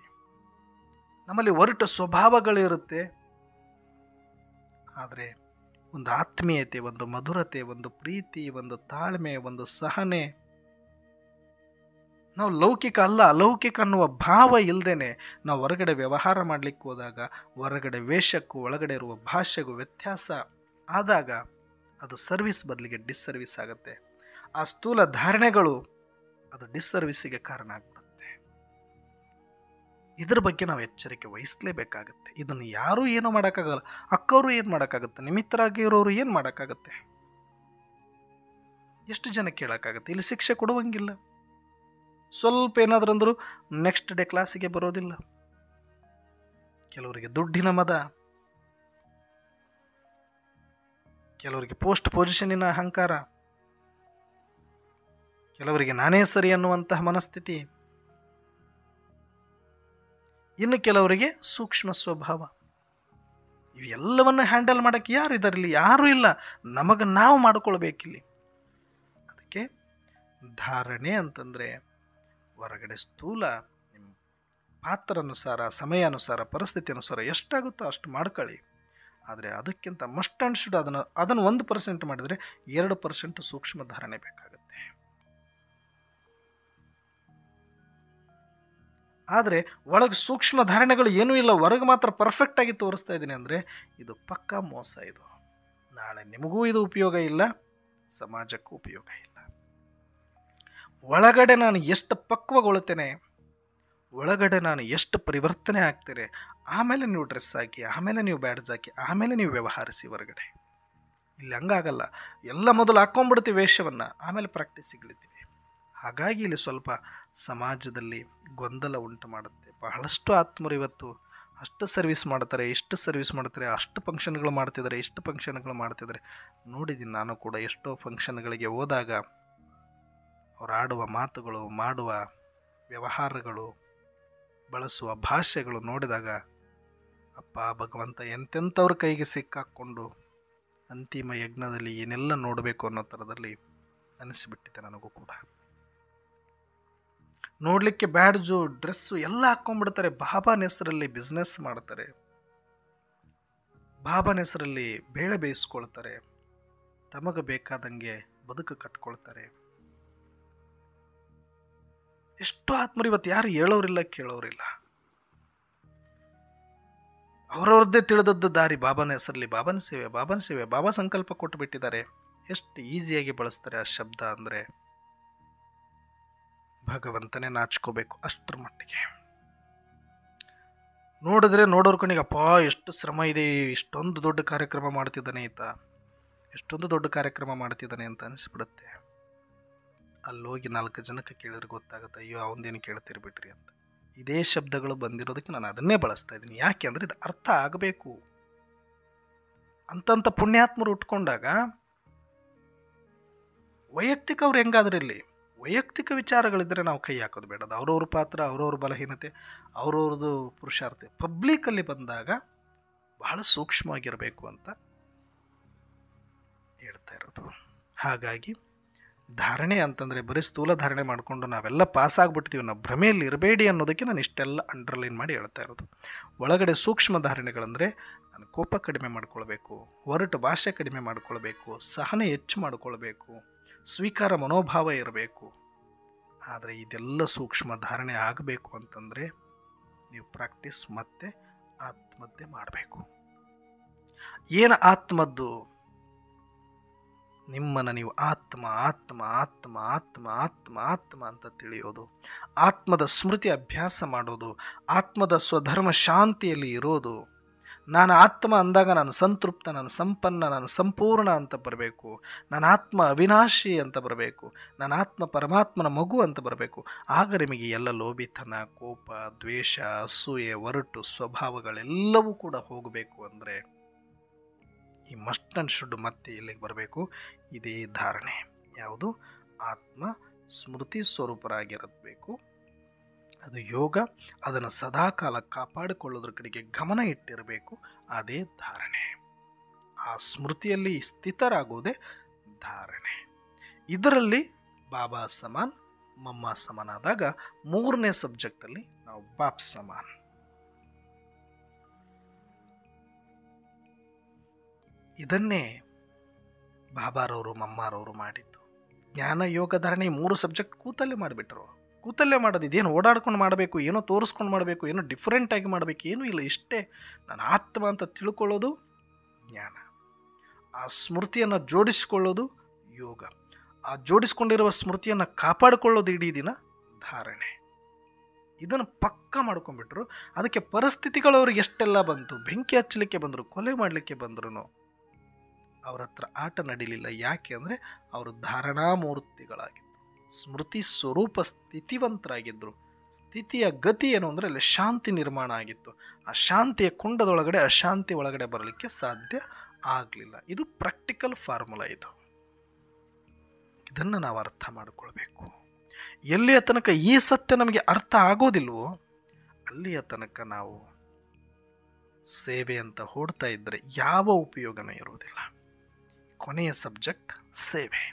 ನಮ್ಮಲ್ಲಿ ಒರಟು ಸ್ವಭಾವಗಳಿರುತ್ತೆ. ಆದರೆ ಒಂದು ಆತ್ಮೀಯತೆ, ಒಂದು ಮಧುರತೆ, ಒಂದು ಪ್ರೀತಿ, ಒಂದು ತಾಳ್ಮೆ, ಒಂದು ಸಹನೆ, ನಾವು ಲೌಕಿಕ ಅಲ್ಲ ಅಲೌಕಿಕ ಅನ್ನುವ ಭಾವ ಇಲ್ಲದೇನೆ ನಾವು ಹೊರಗಡೆ ವ್ಯವಹಾರ ಮಾಡಲಿಕ್ಕೆ ಹೋದಾಗ, ಹೊರಗಡೆ ವೇಷಕ್ಕೂ ಒಳಗಡೆ ಇರುವ ಭಾಷೆಗೂ ವ್ಯತ್ಯಾಸ ಆದಾಗ ಅದು ಸರ್ವಿಸ್ ಬದಲಿಗೆ ಡಿಸ್ಸರ್ವಿಸ್ ಆಗುತ್ತೆ. ಆ ಸ್ಥೂಲ ಧಾರಣೆಗಳು ಅದು ಡಿಸ್ಸರ್ವಿಸಿಗೆ ಕಾರಣ ಆಗ್ಬಿಡುತ್ತೆ. ಇದ್ರ ಬಗ್ಗೆ ನಾವು ಎಚ್ಚರಿಕೆ ವಹಿಸಲೇಬೇಕಾಗತ್ತೆ. ಇದನ್ನು ಯಾರೂ ಏನೂ ಮಾಡೋಕ್ಕಾಗಲ್ಲ. ಅಕ್ಕವರು ಏನು ಮಾಡೋಕ್ಕಾಗುತ್ತೆ, ನಿಮಿತ್ತರಾಗಿರೋರು ಏನು ಮಾಡೋಕ್ಕಾಗತ್ತೆ, ಎಷ್ಟು ಜನ ಕೇಳೋಕ್ಕಾಗತ್ತೆ? ಇಲ್ಲಿ ಶಿಕ್ಷೆ ಕೊಡುವಂಗಿಲ್ಲ. ಸ್ವಲ್ಪ ಏನಾದರೂ ಅಂದರೂ ನೆಕ್ಸ್ಟ್ ಡೇ ಕ್ಲಾಸಿಗೆ ಬರೋದಿಲ್ಲ. ಕೆಲವರಿಗೆ ದುಡ್ಡಿನ ಮದ, ಕೆಲವರಿಗೆ ಪೋಸ್ಟ್ ಪೊಸಿಷನ್ನಿನ ಅಹಂಕಾರ, ಕೆಲವರಿಗೆ ನಾನೇ ಸರಿ ಅನ್ನುವಂತಹ ಮನಸ್ಥಿತಿ, ಇನ್ನು ಕೆಲವರಿಗೆ ಸೂಕ್ಷ್ಮ ಸ್ವಭಾವ. ಇವೆಲ್ಲವನ್ನು ಹ್ಯಾಂಡಲ್ ಮಾಡೋಕ್ಕೆ ಯಾರಿದಾರಿಲ್ಲಿ? ಯಾರೂ ಇಲ್ಲ. ನಮಗೆ ನಾವು ಮಾಡ್ಕೊಳ್ಬೇಕಿಲ್ಲಿ. ಅದಕ್ಕೆ ಧಾರಣೆ ಅಂತಂದರೆ ಹೊರಗಡೆ ಸ್ಥೂಲ ನಿಮ್ಮ ಪಾತ್ರಾನುಸಾರ, ಸಮಯಾನುಸಾರ, ಪರಿಸ್ಥಿತಿ ಅನುಸಾರ ಎಷ್ಟಾಗುತ್ತೋ ಅಷ್ಟು ಮಾಡ್ಕೊಳ್ಳಿ. ಆದರೆ ಅದಕ್ಕಿಂತ ಮಸ್ಟ್ ಆ್ಯಂಡ್ ಶುಡ್ ಅದನ್ನು 1% ಮಾಡಿದರೆ 2% ಸೂಕ್ಷ್ಮ ಧಾರಣೆ ಬೇಕಾಗುತ್ತೆ. ಆದರೆ ಒಳಗೆ ಸೂಕ್ಷ್ಮ ಧಾರಣೆಗಳು ಏನೂ ಇಲ್ಲ, ಹೊರಗೆ ಮಾತ್ರ ಪರ್ಫೆಕ್ಟಾಗಿ ತೋರಿಸ್ತಾ ಇದ್ದೀನಿ ಅಂದರೆ ಇದು ಪಕ್ಕಾ ಮೋಸ. ಇದು ನಾಳೆ ನಿಮಗೂ ಇದು ಉಪಯೋಗ ಇಲ್ಲ, ಸಮಾಜಕ್ಕೂ ಉಪಯೋಗ ಇಲ್ಲ. ಒಳಗಡೆ ನಾನು ಎಷ್ಟು ಪಕ್ವಗೊಳ್ತೇನೆ, ಒಳಗಡೆ ನಾನು ಎಷ್ಟು ಪರಿವರ್ತನೆ ಆಗ್ತೇನೆ, ಆಮೇಲೆ ನೀವು ಡ್ರೆಸ್ ಹಾಕಿ, ಆಮೇಲೆ ನೀವು ಬ್ಯಾಡ್ಜ್ ಹಾಕಿ, ಆಮೇಲೆ ನೀವು ವ್ಯವಹರಿಸಿ ಹೊರಗಡೆ. ಇಲ್ಲಿ ಹಂಗಾಗಲ್ಲ. ಎಲ್ಲ ಮೊದಲು ಹಾಕ್ಕೊಂಡ್ಬಿಡ್ತೀವಿ ವೇಷವನ್ನು, ಆಮೇಲೆ ಪ್ರಾಕ್ಟೀಸಿಗೆ ಇಳಿತೀವಿ. ಹಾಗಾಗಿ ಇಲ್ಲಿ ಸ್ವಲ್ಪ ಸಮಾಜದಲ್ಲಿ ಗೊಂದಲ ಉಂಟು ಮಾಡುತ್ತೆ. ಬಹಳಷ್ಟು ಆತ್ಮರು ಇವತ್ತು ಅಷ್ಟು ಸರ್ವಿಸ್ ಮಾಡ್ತಾರೆ, ಇಷ್ಟು ಸರ್ವಿಸ್ ಮಾಡ್ತಾರೆ, ಅಷ್ಟು ಫಂಕ್ಷನ್ಗಳು ಮಾಡ್ತಿದ್ದಾರೆ, ಇಷ್ಟು ಫಂಕ್ಷನ್ಗಳು ಮಾಡ್ತಿದ್ದಾರೆ. ನೋಡಿದ್ದೀನಿ ನಾನು ಕೂಡ ಎಷ್ಟೋ ಫಂಕ್ಷನ್ಗಳಿಗೆ ಹೋದಾಗ ಅವ್ರು ಆಡುವ ಮಾತುಗಳು, ಮಾಡುವ ವ್ಯವಹಾರಗಳು, ಬಳಸುವ ಭಾಷೆಗಳು ನೋಡಿದಾಗ ಅಪ್ಪ ಭಗವಂತ ಎಂತೆಂಥವ್ರ ಕೈಗೆ ಸಿಕ್ಕಾಕ್ಕೊಂಡು ಅಂತಿಮ ಯಜ್ಞದಲ್ಲಿ ಏನೆಲ್ಲ ನೋಡಬೇಕು ಅನ್ನೋ ಥರದಲ್ಲಿ ಅನಿಸಿಬಿಟ್ಟಿದೆ ನನಗೂ ಕೂಡ. ನೋಡಲಿಕ್ಕೆ ಬ್ಯಾಡ್ಜು, ಡ್ರೆಸ್ಸು ಎಲ್ಲ ಹಾಕ್ಕೊಂಡ್ಬಿಡ್ತಾರೆ. ಬಾಬಾನ ಹೆಸರಲ್ಲಿ ಬಿಸ್ನೆಸ್ ಮಾಡ್ತಾರೆ, ಬಾಬಾನ ಹೆಸರಲ್ಲಿ ಬೇಳೆ ಬೇಯಿಸ್ಕೊಳ್ತಾರೆ, ತಮಗೆ ಬೇಕಾದಂಗೆ ಬದುಕು ಕಟ್ಕೊಳ್ತಾರೆ. ಎಷ್ಟೋ ಆತ್ಮರು ಇವತ್ತು ಯಾರು ಹೇಳೋರಿಲ್ಲ, ಕೇಳೋರಿಲ್ಲ. ಅವರವ್ರದ್ದೇ ತಿಳಿದದ್ದು ದಾರಿ ಬಾಬಾನ ಹೆಸರಲ್ಲಿ, ಬಾಬಾನ ಸೇವೆ, ಬಾಬಾನ ಸೇವೆ, ಬಾಬಾ ಸಂಕಲ್ಪ ಕೊಟ್ಟು ಬಿಟ್ಟಿದ್ದಾರೆ. ಎಷ್ಟು ಈಸಿಯಾಗಿ ಬಳಸ್ತಾರೆ ಆ ಶಬ್ದ ಅಂದರೆ ಭಗವಂತನೇ ನಾಚ್ಕೋಬೇಕು ಅಷ್ಟರ ಮಟ್ಟಿಗೆ. ನೋಡಿದ್ರೆ ನೋಡೋರ್ ಕಣಿಗೆ ಅಪ್ಪ ಎಷ್ಟು ಶ್ರಮ ಇದೆ, ಇಷ್ಟೊಂದು ದೊಡ್ಡ ಕಾರ್ಯಕ್ರಮ ಮಾಡ್ತಿದ್ದಾನೆ ಈತ, ಎಷ್ಟೊಂದು ದೊಡ್ಡ ಕಾರ್ಯಕ್ರಮ ಮಾಡ್ತಿದ್ದಾನೆ ಅಂತ ಅನಿಸ್ಬಿಡುತ್ತೆ. ಅಲ್ಲೋಗಿ 4 ಜನಕ್ಕೆ ಕೇಳಿದ್ರೆ ಗೊತ್ತಾಗುತ್ತೆ, ಅಯ್ಯೋ ಅವನದೇನು ಕೇಳ್ತೀರಿ ಬಿಟ್ರಿ ಅಂತ. ಇದೇ ಶಬ್ದಗಳು ಬಂದಿರೋದಕ್ಕೆ ನಾನು ಅದನ್ನೇ ಬಳಸ್ತಾ ಇದ್ದೀನಿ. ಯಾಕೆ ಅಂದರೆ ಇದು ಅರ್ಥ ಆಗಬೇಕು. ಅಂತಂಥ ಪುಣ್ಯಾತ್ಮರು ಉಟ್ಕೊಂಡಾಗ ವೈಯಕ್ತಿಕ ಅವ್ರು ಹೆಂಗಾದ್ರಿಲ್ಲಿ ವೈಯಕ್ತಿಕ ವಿಚಾರಗಳಿದ್ದರೆ ನಾವು ಕೈ ಹಾಕೋದು ಬೇಡದು. ಅವ್ರವ್ರ ಪಾತ್ರ, ಅವ್ರವ್ರ ಬಲಹೀನತೆ, ಅವ್ರವ್ರದ್ದು ಪುರುಷಾರ್ಥ. ಪಬ್ಲಿಕಲ್ಲಿ ಬಂದಾಗ ಬಹಳ ಸೂಕ್ಷ್ಮವಾಗಿರಬೇಕು ಅಂತ ಹೇಳ್ತಾ ಇರೋದು. ಹಾಗಾಗಿ ಧಾರಣೆ ಅಂತಂದರೆ ಬರೀ ಸ್ಥೂಲ ಧಾರಣೆ ಮಾಡಿಕೊಂಡು ನಾವೆಲ್ಲ ಪಾಸ್ ಆಗಿಬಿಡ್ತೀವಿ, ನಾವು ಭ್ರಮೆಯಲ್ಲಿ ಇರಬೇಡಿ ಅನ್ನೋದಕ್ಕೆ ನಾನು ಇಷ್ಟೆಲ್ಲ ಅಂಡರ್ಲೈನ್ ಮಾಡಿ ಹೇಳ್ತಾ ಇರೋದು. ಒಳಗಡೆ ಸೂಕ್ಷ್ಮ ಧಾರಣೆಗಳಂದರೆ ನಾನು ಕೋಪ ಕಡಿಮೆ ಮಾಡ್ಕೊಳ್ಬೇಕು, ಹೊರಟು ಭಾಷೆ ಕಡಿಮೆ ಮಾಡ್ಕೊಳ್ಬೇಕು, ಸಹನೆ ಹೆಚ್ಚು ಮಾಡ್ಕೊಳ್ಬೇಕು, ಸ್ವೀಕಾರ ಮನೋಭಾವ ಇರಬೇಕು. ಆದರೆ ಇದೆಲ್ಲ ಸೂಕ್ಷ್ಮ ಧಾರಣೆ ಆಗಬೇಕು ಅಂತಂದರೆ ನೀವು ಪ್ರಾಕ್ಟೀಸ್ ಮತ್ತೆ ಆತ್ಮದ್ದೇ ಮಾಡಬೇಕು. ಏನು ಆತ್ಮದ್ದು? ನಿಮ್ಮನ್ನು ನೀವು ಆತ್ಮ ಆತ್ಮ ಆತ್ಮ ಆತ್ಮ ಆತ್ಮ ಆತ್ಮ ಅಂತ ತಿಳಿಯೋದು, ಆತ್ಮದ ಸ್ಮೃತಿ ಅಭ್ಯಾಸ ಮಾಡೋದು, ಆತ್ಮದ ಸ್ವಧರ್ಮ ಶಾಂತಿಯಲ್ಲಿ ಇರೋದು. ನಾನು ಆತ್ಮ ಅಂದಾಗ ನಾನು ಸಂತೃಪ್ತ, ನಾನು ಸಂಪನ್ನ, ನಾನು ಸಂಪೂರ್ಣ ಅಂತ ಬರಬೇಕು. ನನ್ನ ಆತ್ಮ ಅವಿನಾಶಿ ಅಂತ ಬರಬೇಕು. ನನ್ನ ಆತ್ಮ ಪರಮಾತ್ಮನ ಮಗು ಅಂತ ಬರಬೇಕು. ಆಗ ನಿಮಗೆ ಎಲ್ಲ ಲೋಭಿತನ, ಕೋಪ, ದ್ವೇಷ, ಅಸೂಯೆ, ಒರಟು ಸ್ವಭಾವಗಳೆಲ್ಲವೂ ಕೂಡ ಹೋಗಬೇಕು. ಅಂದರೆ ಈ ಮಸ್ಟ್ ಆ್ಯಂಡ್ ಶುಡ್ ಮತ್ತೆ ಇಲ್ಲಿಗೆ ಬರಬೇಕು. ಇದೇ ಧಾರಣೆ. ಯಾವುದು? ಆತ್ಮ ಸ್ಮೃತಿ ಸ್ವರೂಪರಾಗಿರಬೇಕು. ಅದು ಯೋಗ. ಅದನ್ನು ಸದಾಕಾಲ ಕಾಪಾಡಿಕೊಳ್ಳೋದ್ರ ಕಡೆಗೆ ಗಮನ ಇಟ್ಟಿರಬೇಕು. ಅದೇ ಧಾರಣೆ. ಆ ಸ್ಮೃತಿಯಲ್ಲಿ ಸ್ಥಿತರಾಗೋದೇ ಧಾರಣೆ. ಇದರಲ್ಲಿ ಬಾಬಾ ಸಮಾನ್, ಮಮ್ಮ ಸಮಾನ್ ಆದಾಗ 3ನೇ ಸಬ್ಜೆಕ್ಟಲ್ಲಿ ನಾವು ಬಾಪ್ ಸಮಾನ್. ಇದನ್ನೇ ಬಾಬಾರವರು, ಮಮ್ಮಾರವರು ಮಾಡಿದ್ದು. ಜ್ಞಾನ, ಯೋಗ, ಧಾರಣೆ 3 ಸಬ್ಜೆಕ್ಟ್ ಕೂತಲ್ಲೇ ಮಾಡಿಬಿಟ್ರು. ಕೂತಲ್ಲೇ ಮಾಡೋದು. ಇದೇನು ಓಡಾಡ್ಕೊಂಡು ಮಾಡಬೇಕು, ಏನೋ ತೋರಿಸ್ಕೊಂಡು ಮಾಡಬೇಕು, ಏನೋ ಡಿಫ್ರೆಂಟಾಗಿ ಮಾಡಬೇಕು, ಏನೂ ಇಲ್ಲ. ಇಷ್ಟೇ ನಾನು ಆತ್ಮ ಅಂತ ತಿಳ್ಕೊಳ್ಳೋದು ಜ್ಞಾನ. ಆ ಸ್ಮೃತಿಯನ್ನು ಜೋಡಿಸಿಕೊಳ್ಳೋದು ಯೋಗ. ಆ ಜೋಡಿಸ್ಕೊಂಡಿರುವ ಸ್ಮೃತಿಯನ್ನು ಕಾಪಾಡಿಕೊಳ್ಳೋದು ಇಡೀ ದಿನ ಧಾರಣೆ. ಇದನ್ನು ಪಕ್ಕ ಮಾಡ್ಕೊಂಡ್ಬಿಟ್ರು. ಅದಕ್ಕೆ ಪರಿಸ್ಥಿತಿಗಳು ಅವ್ರಿಗೆ ಎಷ್ಟೆಲ್ಲ ಬಂತು, ಬೆಂಕಿ ಹಚ್ಚಲಿಕ್ಕೆ ಬಂದರು, ಕೊಲೆ ಮಾಡಲಿಕ್ಕೆ ಬಂದ್ರು, ಅವ್ರ ಹತ್ರ ಆಟ ನಡೀಲಿಲ್ಲ. ಯಾಕೆ ಅಂದರೆ ಅವರು ಧಾರಣಾ ಮೂರ್ತಿಗಳಾಗಿದ್ದರು, ಸ್ಮೃತಿ ಸ್ವರೂಪ ಸ್ಥಿತಿವಂತರಾಗಿದ್ದರು. ಸ್ಥಿತಿಯ ಗತಿ ಏನು ಅಂದರೆ ಅಲ್ಲಿ ಶಾಂತಿ ನಿರ್ಮಾಣ ಆಗಿತ್ತು. ಆ ಶಾಂತಿಯ ಕುಂಡದೊಳಗಡೆ ಅಶಾಂತಿ ಒಳಗಡೆ ಬರಲಿಕ್ಕೆ ಸಾಧ್ಯ ಆಗಲಿಲ್ಲ. ಇದು ಪ್ರಾಕ್ಟಿಕಲ್ ಫಾರ್ಮುಲಾ. ಇದನ್ನು ನಾವು ಅರ್ಥ ಮಾಡಿಕೊಳ್ಬೇಕು. ಎಲ್ಲಿಯ ತನಕ ಈ ಸತ್ಯ ನಮಗೆ ಅರ್ಥ ಆಗೋದಿಲ್ವೋ ಅಲ್ಲಿಯ ತನಕ ನಾವು ಸೇವೆ ಅಂತ ಹೊಡ್ತಾ ಇದ್ದರೆ ಯಾವ ಉಪಯೋಗನೂ ಇರುವುದಿಲ್ಲ. ಕೊನೆಯ ಸಬ್ಜೆಕ್ಟ್ ಸೇವೆ.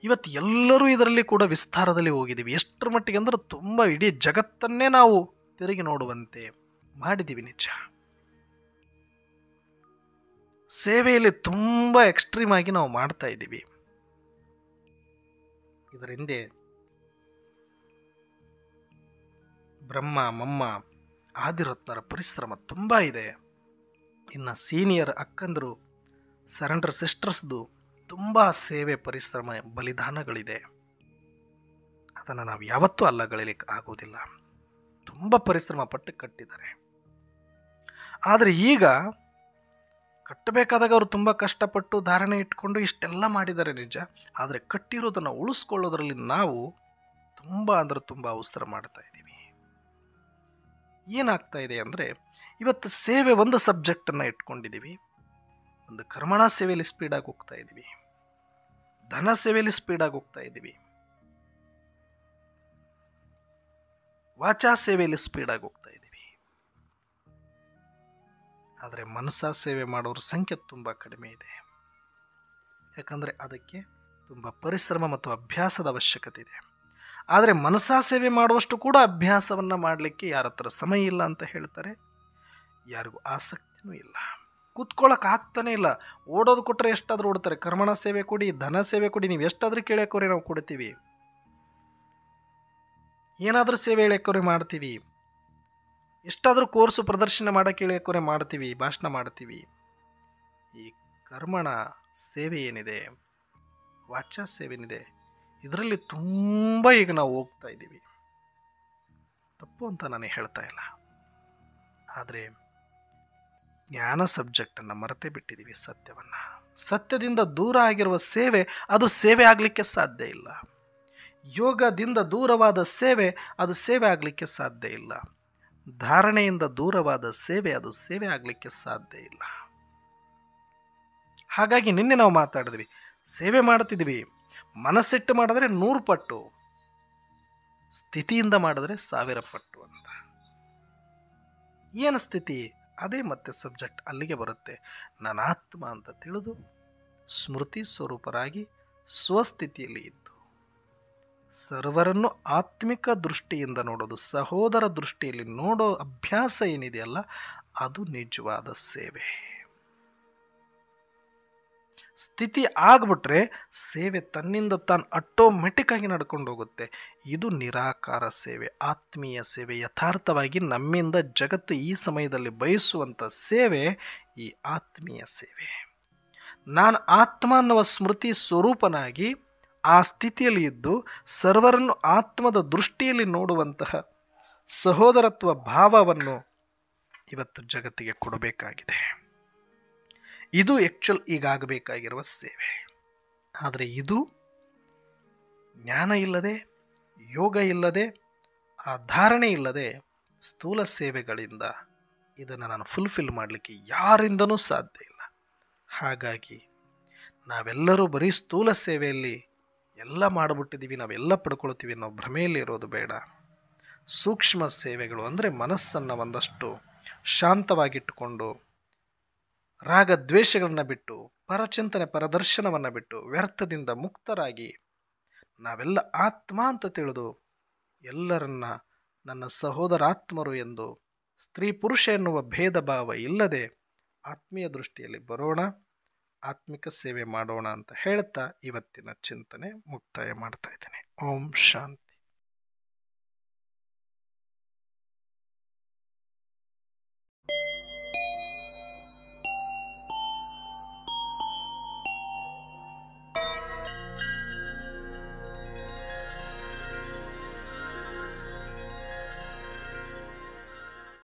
ಇವತ್ತು ಎಲ್ಲರೂ ಇದರಲ್ಲಿ ಕೂಡ ವಿಸ್ತಾರದಲ್ಲಿ ಹೋಗಿದ್ದೀವಿ. ಎಷ್ಟರ ಮಟ್ಟಿಗೆ ಅಂದ್ರೆ ತುಂಬ ಇಡೀ ಜಗತ್ತನ್ನೇ ನಾವು ತಿರುಗಿ ನೋಡುವಂತೆ ಮಾಡಿದ್ದೀವಿ. ನಿಜ, ಸೇವೆಯಲ್ಲಿ ತುಂಬ ಎಕ್ಸ್ಟ್ರೀಮ್ ಆಗಿ ನಾವು ಮಾಡ್ತಾ ಇದ್ದೀವಿ. ಇದರ ಹಿಂದೆ ಬ್ರಹ್ಮ ಮಮ್ಮ ಆದಿರತ್ನರ ಪರಿಶ್ರಮ ತುಂಬ ಇದೆ. ಇನ್ನು ಸೀನಿಯರ್ ಅಕ್ಕಂದರು ಸರೆಂಡರ್ ಸಿಸ್ಟರ್ಸ್ದು ತುಂಬ ಸೇವೆ ಪರಿಶ್ರಮ ಬಲಿದಾನಗಳಿದೆ. ಅದನ್ನು ನಾವು ಯಾವತ್ತೂ ಅಲ್ಲಗಳಿಲಿಕ್ಕೆ ಆಗೋದಿಲ್ಲ. ತುಂಬ ಪರಿಶ್ರಮ ಪಟ್ಟು ಕಟ್ಟಿದ್ದಾರೆ. ಆದರೆ ಈಗ ಕಟ್ಟಬೇಕಾದಾಗ ಅವರು ತುಂಬ ಕಷ್ಟಪಟ್ಟು ಧಾರಣೆ ಇಟ್ಕೊಂಡು ಇಷ್ಟೆಲ್ಲ ಮಾಡಿದ್ದಾರೆ ನಿಜ. ಆದರೆ ಕಟ್ಟಿರೋದನ್ನು ಉಳಿಸ್ಕೊಳ್ಳೋದ್ರಲ್ಲಿ ನಾವು ತುಂಬ ಅಂದರೆ ತುಂಬ ಅವಸರ ಮಾಡ್ತಾ ಇದ್ದೀವಿ. ಏನಾಗ್ತಾ ಇದೆ ಅಂದರೆ ಇವತ್ತು ಸೇವೆ ಒಂದು ಸಬ್ಜೆಕ್ಟನ್ನು ಇಟ್ಕೊಂಡಿದ್ದೀವಿ. ಒಂದು ಕರ್ಮಣ ಸೇವೆಯಲ್ಲಿ ಸ್ಪೀಡಾಗಿ ಹೋಗ್ತಾ ಇದ್ದೀವಿ, ಧನ ಸೇವೆಯಲ್ಲಿ ಸ್ಪೀಡಾಗಿ ಹೋಗ್ತಾ ಇದ್ದೀವಿ, ವಾಚಾ ಸೇವೆಯಲ್ಲಿ ಸ್ಪೀಡಾಗಿ ಹೋಗ್ತಾ ಇದ್ದೀವಿ. ಆದರೆ ಮನಸ್ಸಾ ಸೇವೆ ಮಾಡೋರ ಸಂಖ್ಯೆ ತುಂಬ ಕಡಿಮೆ ಇದೆ. ಯಾಕಂದರೆ ಅದಕ್ಕೆ ತುಂಬ ಪರಿಶ್ರಮ ಮತ್ತು ಅಭ್ಯಾಸದ ಅವಶ್ಯಕತೆ ಇದೆ. ಆದರೆ ಮನಸ್ಸಾ ಸೇವೆ ಮಾಡುವಷ್ಟು ಕೂಡ ಅಭ್ಯಾಸವನ್ನು ಮಾಡಲಿಕ್ಕೆ ಯಾರ ಹತ್ರ ಸಮಯ ಇಲ್ಲ ಅಂತ ಹೇಳ್ತಾರೆ. ಯಾರಿಗೂ ಆಸಕ್ತಿನೂ ಇಲ್ಲ, ಕೂತ್ಕೊಳ್ಳೋಕೆ ಆಗ್ತಾನೆ ಇಲ್ಲ. ಓಡೋದು ಕೊಟ್ಟರೆ ಎಷ್ಟಾದರೂ ಓಡ್ತಾರೆ. ಕರ್ಮಣ ಸೇವೆ ಕೊಡಿ, ಧನ ಸೇವೆ ಕೊಡಿ, ನೀವು ಎಷ್ಟಾದರೂ ಕೇಳೋಕೋರೆ ನಾವು ಕೊಡ್ತೀವಿ, ಏನಾದರೂ ಸೇವೆ ಹೇಳೋಕೋರೆ ಮಾಡ್ತೀವಿ, ಎಷ್ಟಾದರೂ ಕೋರ್ಸು ಪ್ರದರ್ಶನ ಮಾಡೋಕ್ಕೆ ಹೇಳೋಕೋರೆ ಮಾಡ್ತೀವಿ, ಭಾಷಣ ಮಾಡ್ತೀವಿ. ಈ ಕರ್ಮಣ ಸೇವೆ ಏನಿದೆ, ವಾಚಾ ಸೇವೆ ಏನಿದೆ, ಇದರಲ್ಲಿ ತುಂಬ ಈಗ ನಾವು ಹೋಗ್ತಾ ಇದ್ದೀವಿ. ತಪ್ಪು ಅಂತ ನಾನು ಹೇಳ್ತಾ ಇಲ್ಲ. ಆದರೆ ಜ್ಞಾನ ಸಬ್ಜೆಕ್ಟನ್ನು ಮರೆತೇ ಬಿಟ್ಟಿದ್ದೀವಿ. ಸತ್ಯವನ್ನು, ಸತ್ಯದಿಂದ ದೂರ ಆಗಿರುವ ಸೇವೆ ಅದು ಸೇವೆ ಆಗಲಿಕ್ಕೆ ಸಾಧ್ಯ ಇಲ್ಲ. ಯೋಗದಿಂದ ದೂರವಾದ ಸೇವೆ ಅದು ಸೇವೆ ಆಗಲಿಕ್ಕೆ ಸಾಧ್ಯ ಇಲ್ಲ. ಧಾರಣೆಯಿಂದ ದೂರವಾದ ಸೇವೆ ಅದು ಸೇವೆ ಆಗಲಿಕ್ಕೆ ಸಾಧ್ಯ ಇಲ್ಲ. ಹಾಗಾಗಿ ನಿನ್ನೆ ನಾವು ಮಾತಾಡಿದ್ವಿ, ಸೇವೆ ಮಾಡ್ತಿದ್ವಿ, ಮನಸ್ಸಿಟ್ಟು ಮಾಡಿದ್ರೆ 100 ಪಟ್ಟು, ಸ್ಥಿತಿಯಿಂದ ಮಾಡಿದ್ರೆ 1000 ಪಟ್ಟು ಅಂತ. ಏನು ಸ್ಥಿತಿ? ಅದೇ ಮತ್ತೆ ಸಬ್ಜೆಕ್ಟ್ ಅಲ್ಲಿಗೆ ಬರುತ್ತೆ. ನಾನು ಆತ್ಮ ಅಂತ ತಿಳಿದು ಸ್ಮೃತಿ ಸ್ವರೂಪರಾಗಿ ಸ್ವಸ್ಥಿತಿಯಲ್ಲಿ ಇದ್ದು ಸರ್ವರನ್ನು ಆತ್ಮಿಕ ದೃಷ್ಟಿಯಿಂದ ನೋಡೋದು, ಸಹೋದರ ದೃಷ್ಟಿಯಲ್ಲಿ ನೋಡೋ ಅಭ್ಯಾಸ ಏನಿದೆಯಲ್ಲ ಅದು ನಿಜವಾದ ಸೇವೆ. ಸ್ಥಿತಿ ಆಗ್ಬಿಟ್ರೆ ಸೇವೆ ತನ್ನಿಂದ ತಾನು ಆಟೋಮೆಟಿಕ್ ಆಗಿ ನಡ್ಕೊಂಡು ಹೋಗುತ್ತೆ. ಇದು ನಿರಾಕಾರ ಸೇವೆ, ಆತ್ಮೀಯ ಸೇವೆ. ಯಥಾರ್ಥವಾಗಿ ನಮ್ಮಿಂದ ಜಗತ್ತು ಈ ಸಮಯದಲ್ಲಿ ಬಯಸುವಂಥ ಸೇವೆ ಈ ಆತ್ಮೀಯ ಸೇವೆ. ನಾನು ಆತ್ಮ ಅನ್ನುವ ಸ್ಮೃತಿ ಸ್ವರೂಪನಾಗಿ ಆ ಸ್ಥಿತಿಯಲ್ಲಿ ಇದ್ದು ಸರ್ವರನ್ನು ಆತ್ಮದ ದೃಷ್ಟಿಯಲ್ಲಿ ನೋಡುವಂತಹ ಸಹೋದರತ್ವ ಭಾವವನ್ನು ಇವತ್ತು ಜಗತ್ತಿಗೆ ಕೊಡಬೇಕಾಗಿದೆ. ಇದು ಆ್ಯಕ್ಚುಲ್ ಈಗಾಗಬೇಕಾಗಿರುವ ಸೇವೆ. ಆದರೆ ಇದು ಜ್ಞಾನ ಇಲ್ಲದೆ, ಯೋಗ ಇಲ್ಲದೆ, ಆ ಧಾರಣೆ ಇಲ್ಲದೆ ಸ್ಥೂಲ ಸೇವೆಗಳಿಂದ ಇದನ್ನು ನಾನು ಫುಲ್ಫಿಲ್ ಮಾಡಲಿಕ್ಕೆ ಯಾರಿಂದನೂ ಸಾಧ್ಯ ಇಲ್ಲ. ಹಾಗಾಗಿ ನಾವೆಲ್ಲರೂ ಬರೀ ಸ್ಥೂಲ ಸೇವೆಯಲ್ಲಿ ಎಲ್ಲ ಮಾಡಿಬಿಟ್ಟಿದ್ದೀವಿ, ನಾವೆಲ್ಲ ಪಡ್ಕೊಳ್ತೀವಿ ಅನ್ನೋ ಭ್ರಮೆಯಲ್ಲಿ ಇರೋದು ಬೇಡ. ಸೂಕ್ಷ್ಮ ಸೇವೆಗಳು ಅಂದರೆ ಮನಸ್ಸನ್ನು ಒಂದಷ್ಟು ಶಾಂತವಾಗಿಟ್ಟುಕೊಂಡು ರಾಗದ್ವೇಷಗಳನ್ನು ಬಿಟ್ಟು ಪರಚಿಂತನೆ ಪರದರ್ಶನವನ್ನು ಬಿಟ್ಟು ವ್ಯರ್ಥದಿಂದ ಮುಕ್ತರಾಗಿ ನಾವೆಲ್ಲ ಆತ್ಮ ಅಂತ ತಿಳಿದು ಎಲ್ಲರನ್ನ ನನ್ನ ಸಹೋದರಾತ್ಮರು ಎಂದು ಸ್ತ್ರೀ ಪುರುಷ ಎನ್ನುವ ಭೇದ ಭಾವ ಇಲ್ಲದೆ ಆತ್ಮೀಯ ದೃಷ್ಟಿಯಲ್ಲಿ ಬರೋಣ, ಆತ್ಮಿಕ ಸೇವೆ ಮಾಡೋಣ ಅಂತ ಹೇಳ್ತಾ ಇವತ್ತಿನ ಚಿಂತನೆ ಮುಕ್ತಾಯ ಮಾಡ್ತಾ ಇದ್ದೇನೆ. ಓಂ ಶಾಂತಿ.